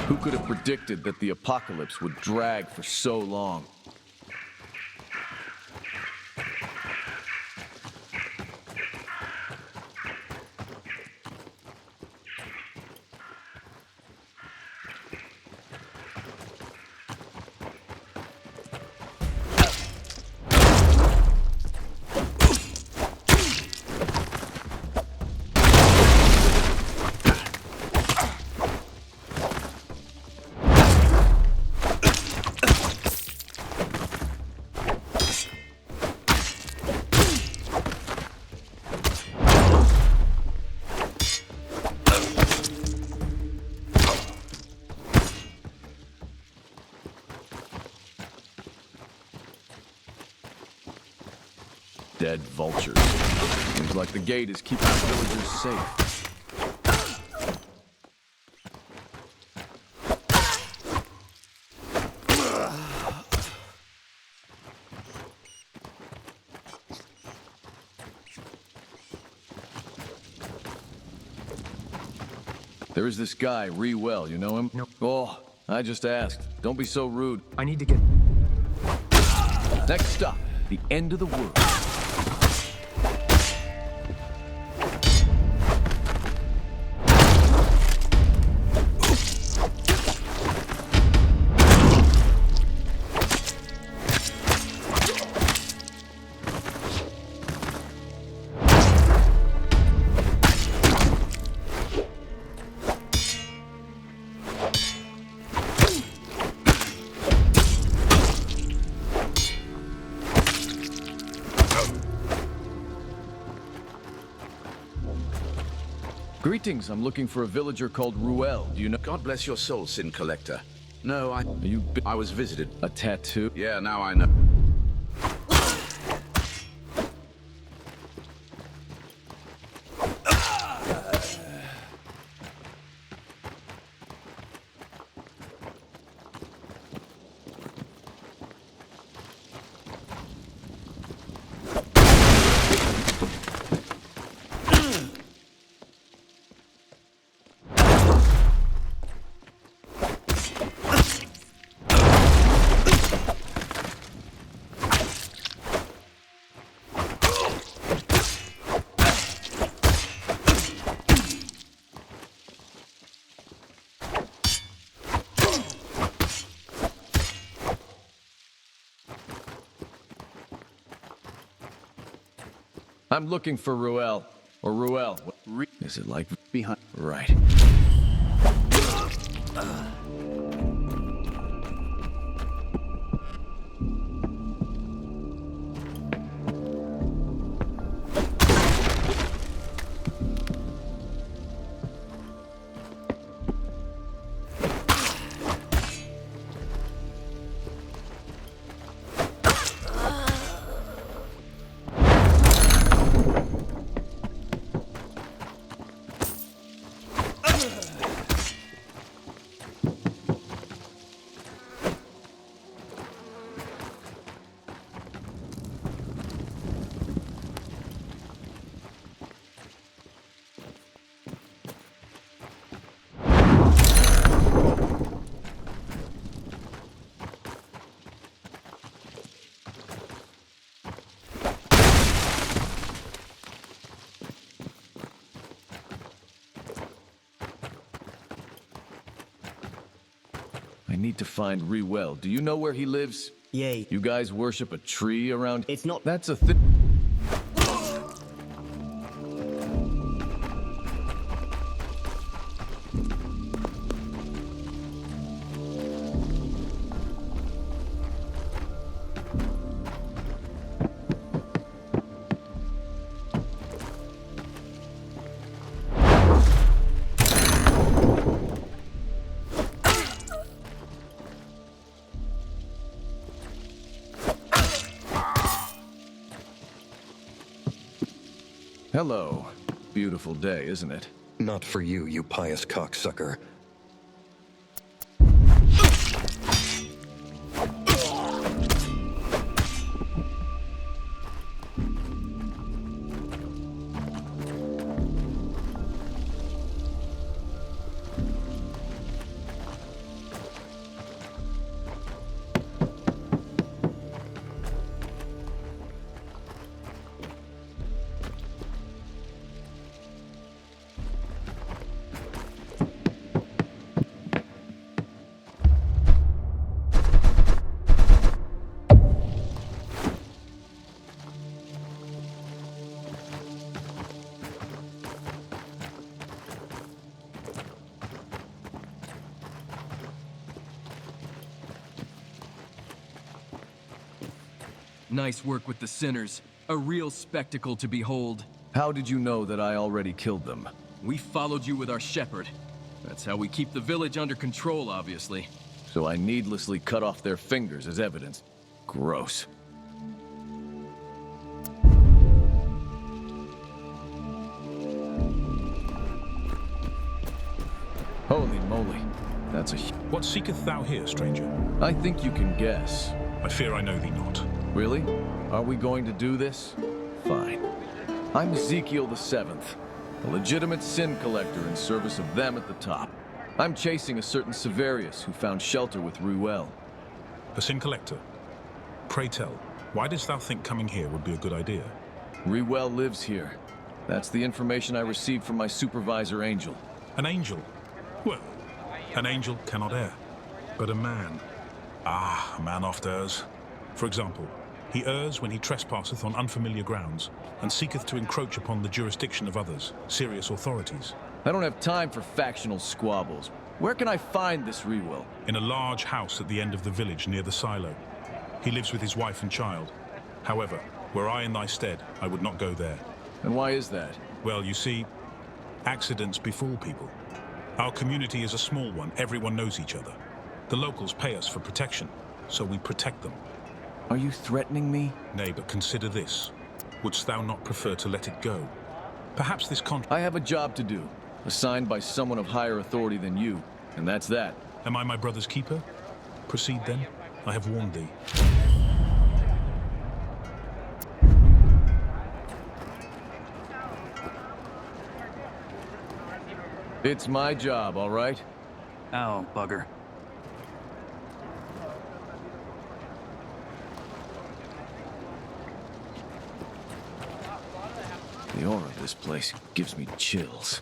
Who could have predicted that the apocalypse would drag for so long? Dead vultures. Seems like the gate is keeping the villagers safe. There is this guy, Well, you know him? No. Oh, I just asked. Don't be so rude. I need to get... Next stop, the end of the world. Greetings, I'm looking for a villager called Ruel. Do you know? God bless your soul, Sin Collector. No, I was visited. A tattoo? Yeah, now I know. I'm looking for Ruel. Or Ruel. Is it like behind? Right. I need to find Ruel. Do you know where he lives? Yay. You guys worship a tree around? It's not... That's a thing. Hello. Beautiful day, isn't it? Not for you, you pious cocksucker. Nice work with the sinners. A real spectacle to behold. How did you know that I already killed them? We followed you with our shepherd. That's how we keep the village under control, obviously. So I needlessly cut off their fingers as evidence. Gross. Holy moly. That's a... What seeketh thou here, stranger? I think you can guess. I fear I know thee not. Really? Are we going to do this? Fine. I'm Ezechiel the 7th. A legitimate sin collector in service of them at the top. I'm chasing a certain Severius who found shelter with Ruel. A sin collector? Pray tell, why didst thou think coming here would be a good idea? Ruel lives here. That's the information I received from my supervisor, Angel. An angel? Well, an angel cannot err. But a man. Ah, a man oft errs. For example, he errs when he trespasseth on unfamiliar grounds, and seeketh to encroach upon the jurisdiction of others, serious authorities. I don't have time for factional squabbles. Where can I find this Ruel? In a large house at the end of the village near the silo. He lives with his wife and child. However, were I in thy stead, I would not go there. And why is that? Well, you see, accidents befall people. Our community is a small one, everyone knows each other. The locals pay us for protection, so we protect them. Are you threatening me? Nay, but consider this. Wouldst thou not prefer to let it go? Perhaps this I have a job to do, assigned by someone of higher authority than you, and that's that. Am I my brother's keeper? Proceed then. I have warned thee. It's my job, all right? Oh, bugger. The aura of this place gives me chills.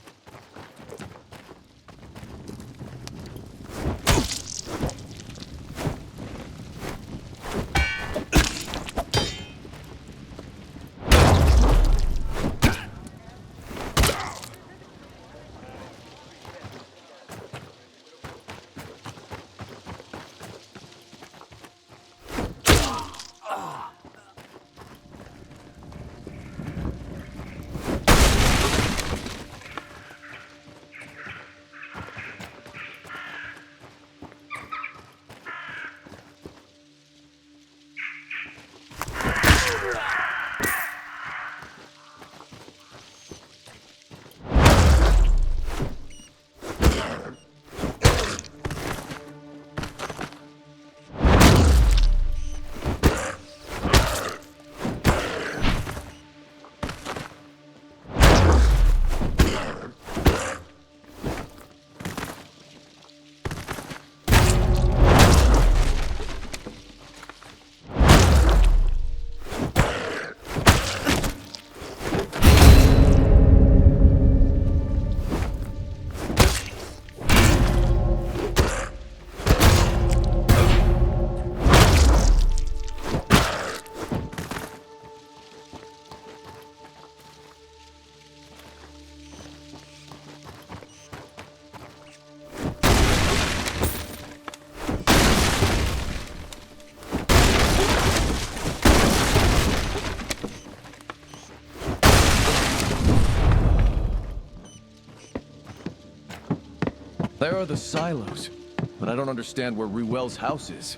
There are the silos, but I don't understand where Ruel's house is.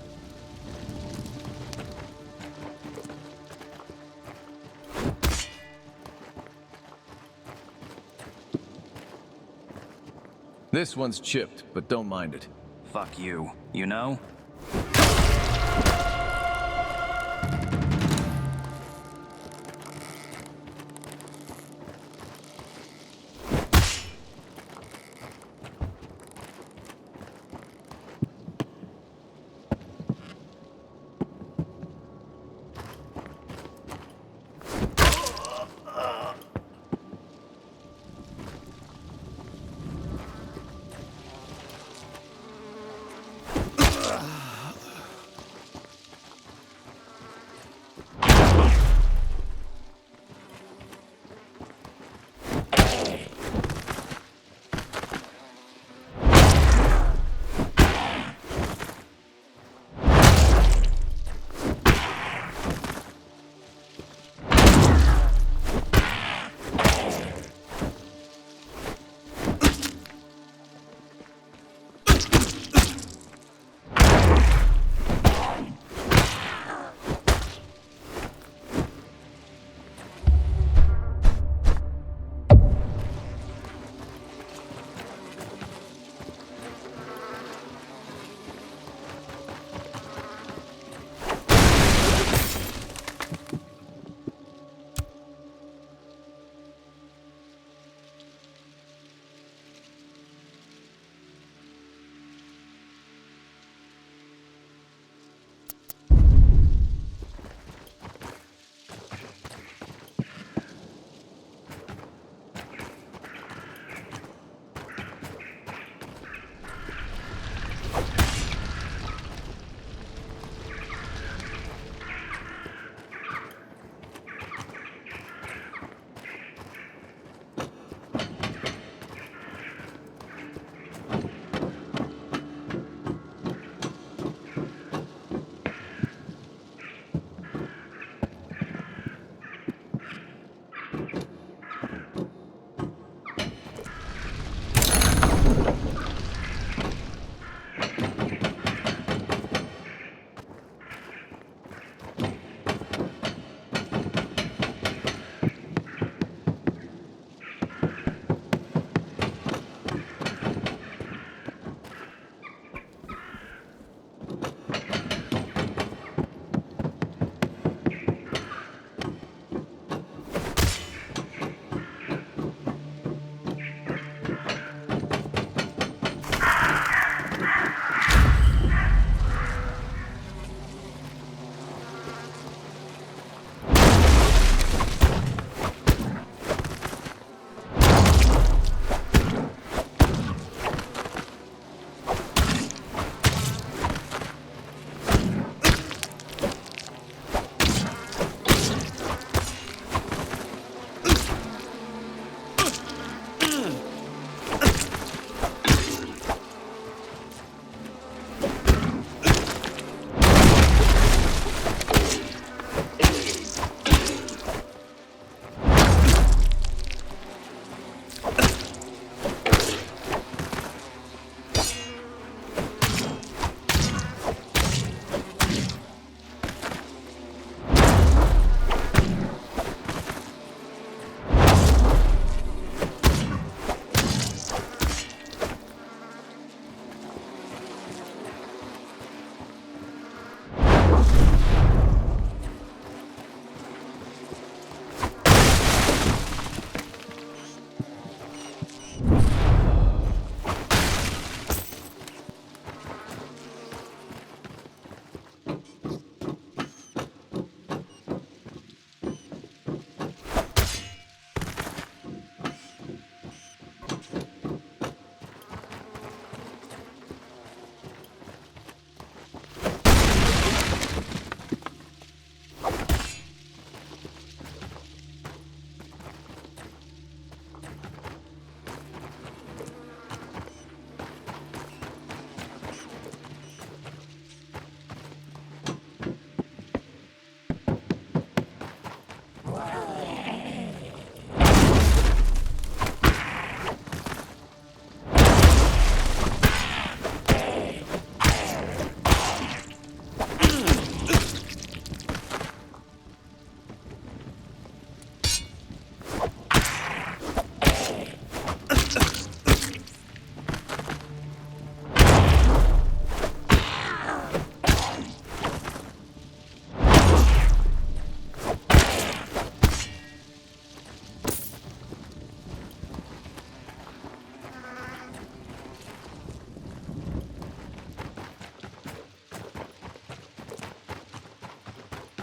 This one's chipped, but don't mind it. Fuck you, you know?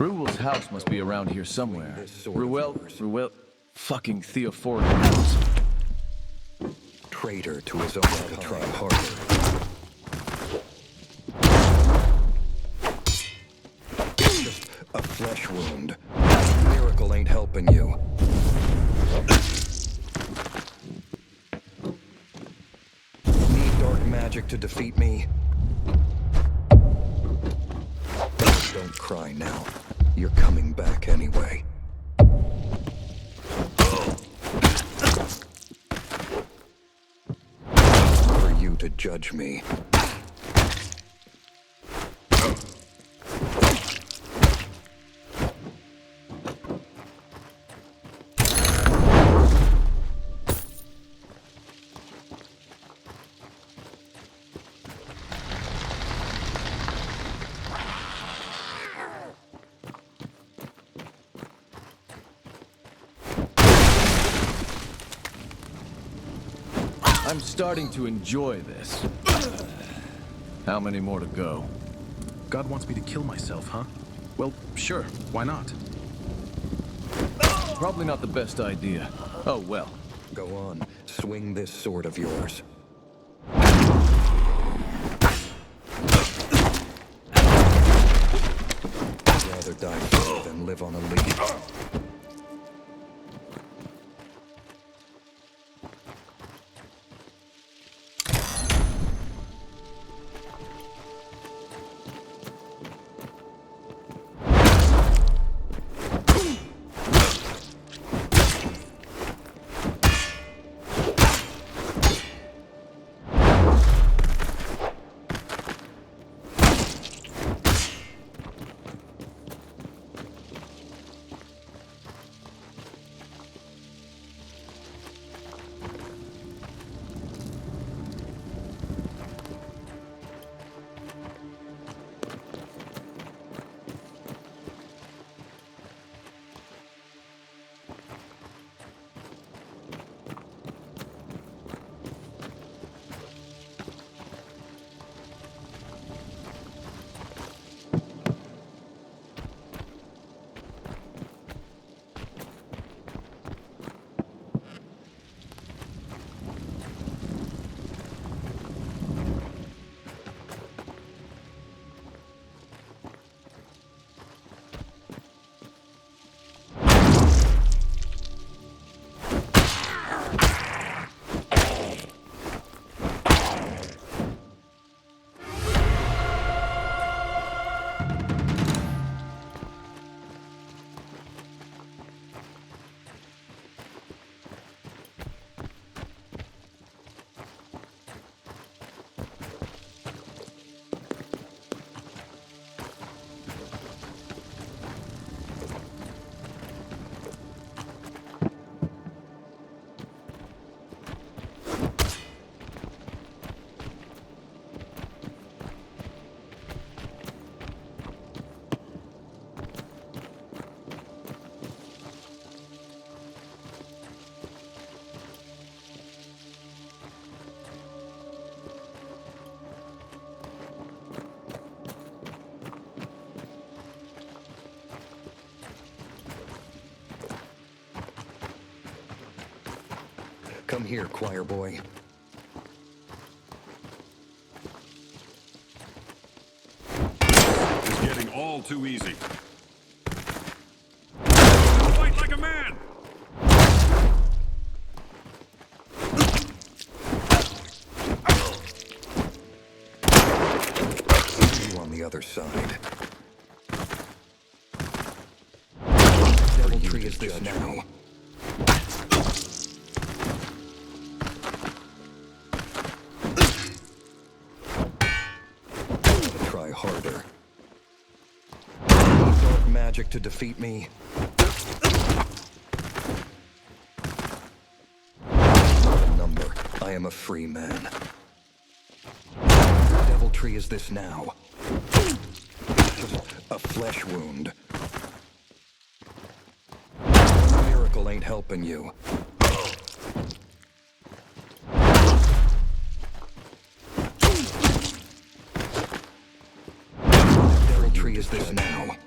Ruel's house must be around here somewhere. Ruel, fucking Theophoric house. Traitor to his own kind. Try harder. It's just a flesh wound. Miracle ain't helping you. Need dark magic to defeat me? Don't cry now. You're coming back anyway. For you to judge me. I'm starting to enjoy this. How many more to go? God wants me to kill myself, huh? Well, sure, why not? Probably not the best idea. Oh, well. Go on, swing this sword of yours. I'd rather die free than live on a lead. Come here, choir boy. It's getting all too easy. Fight like a man! See you on the other side. Devil tree is this now. Try harder. Need dark magic to defeat me? Not a number. I am a free man. Devil tree is this now. Just a flesh wound. Miracle ain't helping you. Devil tree is this now.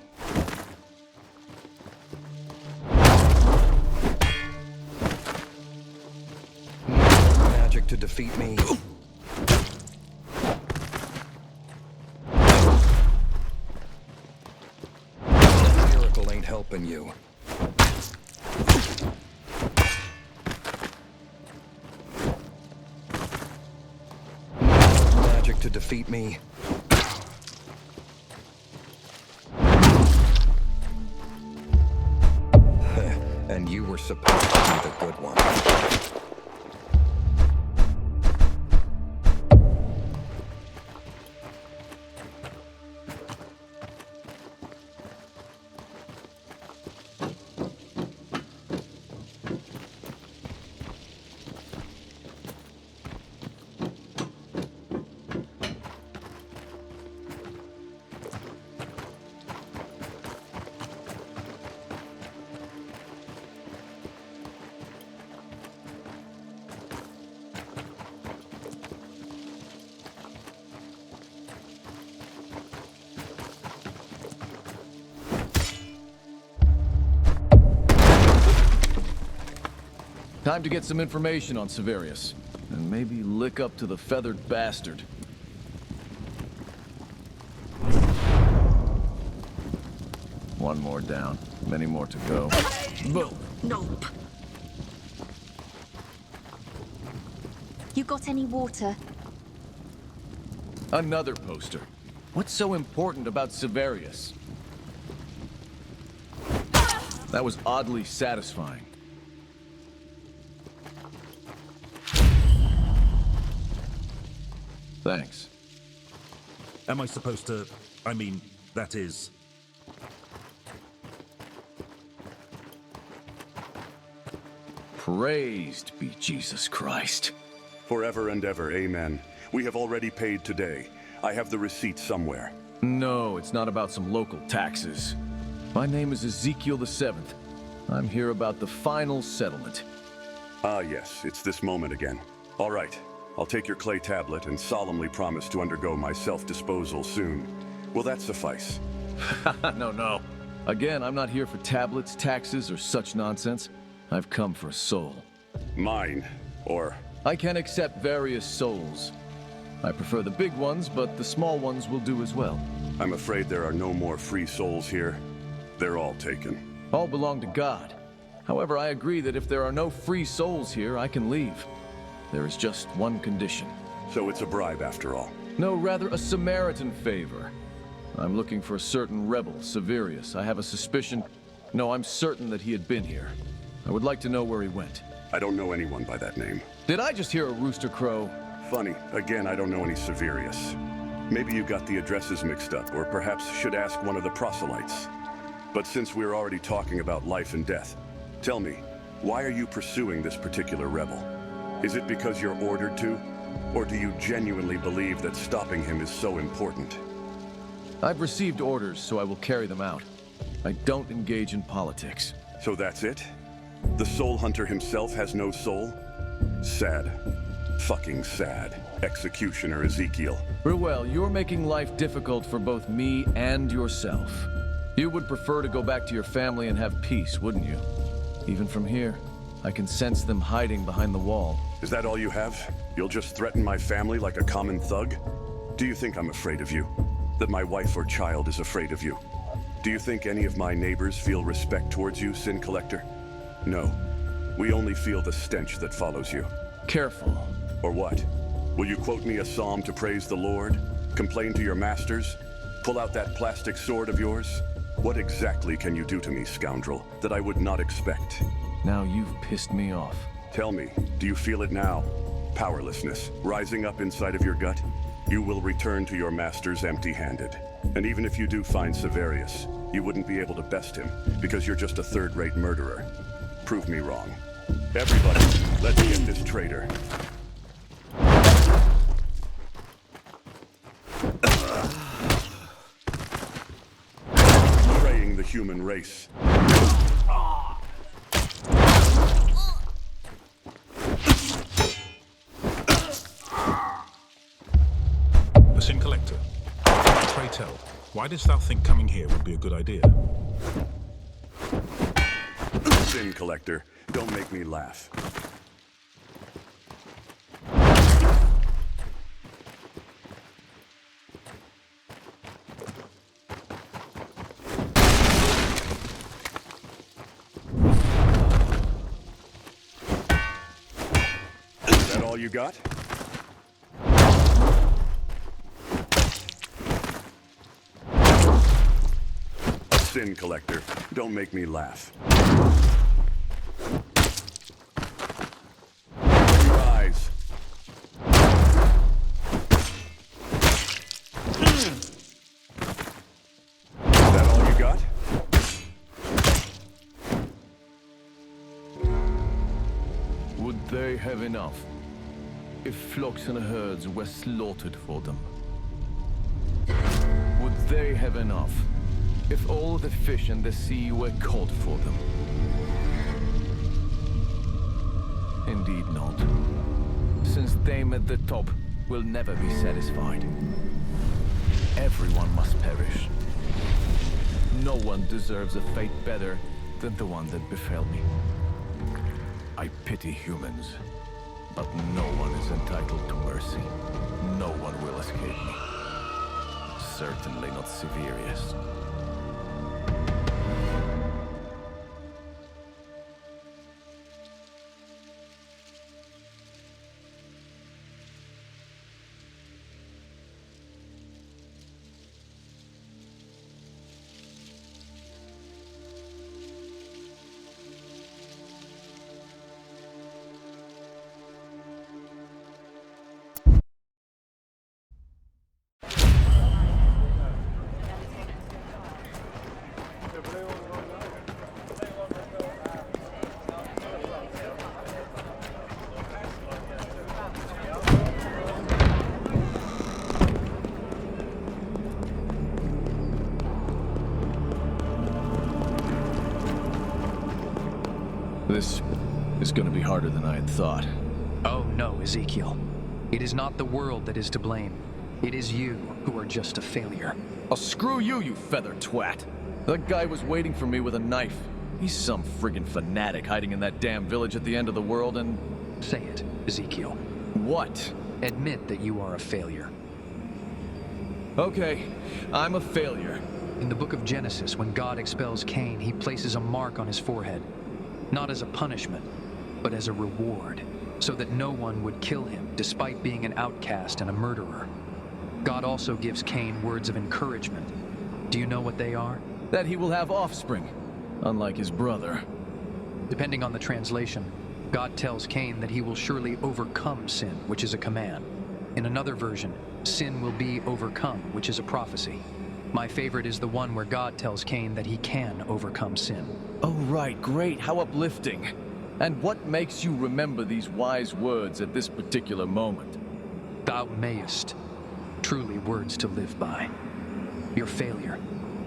magic to defeat me? Miracle ain't helping you. Magic to defeat me. And you were supposed to be the good one. Time to get some information on Severius, and maybe lick up to the feathered bastard. One more down, many more to go. Boom! Nope. You got any water? Another poster. What's so important about Severius? That was oddly satisfying. Thanks. Am I supposed to... I mean, that is... Praised be Jesus Christ. Forever and ever, amen. We have already paid today. I have the receipt somewhere. No, it's not about some local taxes. My name is Ezechiel the 7th. I'm here about the final settlement. Ah, yes, it's this moment again. All right. I'll take your clay tablet and solemnly promise to undergo my self-disposal soon. Will that suffice? No. Again, I'm not here for tablets, taxes, or such nonsense. I've come for a soul. Mine, or... I can accept various souls. I prefer the big ones, but the small ones will do as well. I'm afraid there are no more free souls here. They're all taken. All belong to God. However, I agree that if there are no free souls here, I can leave. There is just one condition. So it's a bribe after all? No, rather a Samaritan favor. I'm looking for a certain rebel, Severius. I have a suspicion... No, I'm certain that he had been here. I would like to know where he went. I don't know anyone by that name. Did I just hear a rooster crow? Funny. Again, I don't know any Severius. Maybe you got the addresses mixed up, or perhaps should ask one of the proselytes. But since we're already talking about life and death, tell me, why are you pursuing this particular rebel? Is it because you're ordered to? Or do you genuinely believe that stopping him is so important? I've received orders, so I will carry them out. I don't engage in politics. So that's it? The soul hunter himself has no soul? Sad. Fucking sad. Executioner Ezechiel. Ruel, you're making life difficult for both me and yourself. You would prefer to go back to your family and have peace, wouldn't you? Even from here, I can sense them hiding behind the wall. Is that all you have? You'll just threaten my family like a common thug? Do you think I'm afraid of you? That my wife or child is afraid of you? Do you think any of my neighbors feel respect towards you, Sin Collector? No. We only feel the stench that follows you. Careful. Or what? Will you quote me a psalm to praise the Lord? Complain to your masters? Pull out that plastic sword of yours? What exactly can you do to me, scoundrel, that I would not expect? Now you've pissed me off. Tell me, do you feel it now? Powerlessness, rising up inside of your gut? You will return to your masters empty-handed. And even if you do find Severius, you wouldn't be able to best him, because you're just a third-rate murderer. Prove me wrong. Everybody, let's get this traitor. Betraying the human race. The Sin Collector. Pray tell, why didst thou think coming here would be a good idea? Sin Collector, don't make me laugh. all you got? A sin collector. Don't make me laugh. Your eyes. Is that all you got? Would they have enough if flocks and herds were slaughtered for them? Would they have enough if all the fish in the sea were caught for them? Indeed not, since them at the top will never be satisfied. Everyone must perish. No one deserves a fate better than the one that befell me. I pity humans, but no one is entitled to mercy. No one will escape me. Certainly not Severius. This is going to be harder than I had thought. Oh no, Ezekiel. It is not the world that is to blame. It is you who are just a failure. Oh, screw you, you feather twat! That guy was waiting for me with a knife. He's some friggin' fanatic hiding in that damn village at the end of the world and... Say it, Ezekiel. What? Admit that you are a failure. Okay, I'm a failure. In the book of Genesis, when God expels Cain, he places a mark on his forehead. Not as a punishment, but as a reward, so that no one would kill him despite being an outcast and a murderer. God also gives Cain words of encouragement. Do you know what they are? That he will have offspring, unlike his brother. Depending on the translation, God tells Cain that he will surely overcome sin, which is a command. In another version, sin will be overcome, which is a prophecy. My favorite is the one where God tells Cain that he can overcome sin. Oh right, great, how uplifting. And what makes you remember these wise words at this particular moment? Thou mayest. Truly words to live by. Your failure.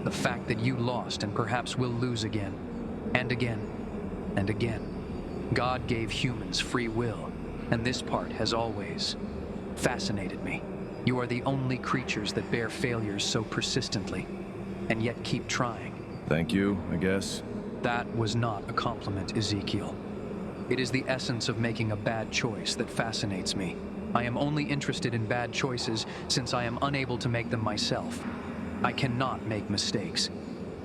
The fact that you lost and perhaps will lose again. And again. And again. God gave humans free will, and this part has always fascinated me. You are the only creatures that bear failures so persistently, and yet keep trying. Thank you, I guess. That was not a compliment, Ezekiel. It is the essence of making a bad choice that fascinates me. I am only interested in bad choices since I am unable to make them myself. I cannot make mistakes.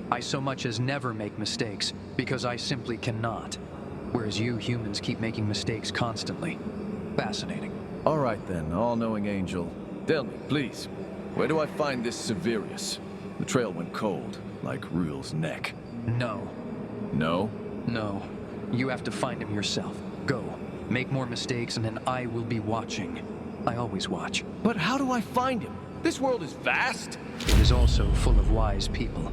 I so much as never make mistakes because I simply cannot. Whereas you humans keep making mistakes constantly. Fascinating. All right then, all-knowing angel. Tell me, please, where do I find this Severius? The trail went cold, like Ruel's neck. No. No? No. You have to find him yourself. Go. Make more mistakes and then I will be watching. I always watch. But how do I find him? This world is vast. It is also full of wise people.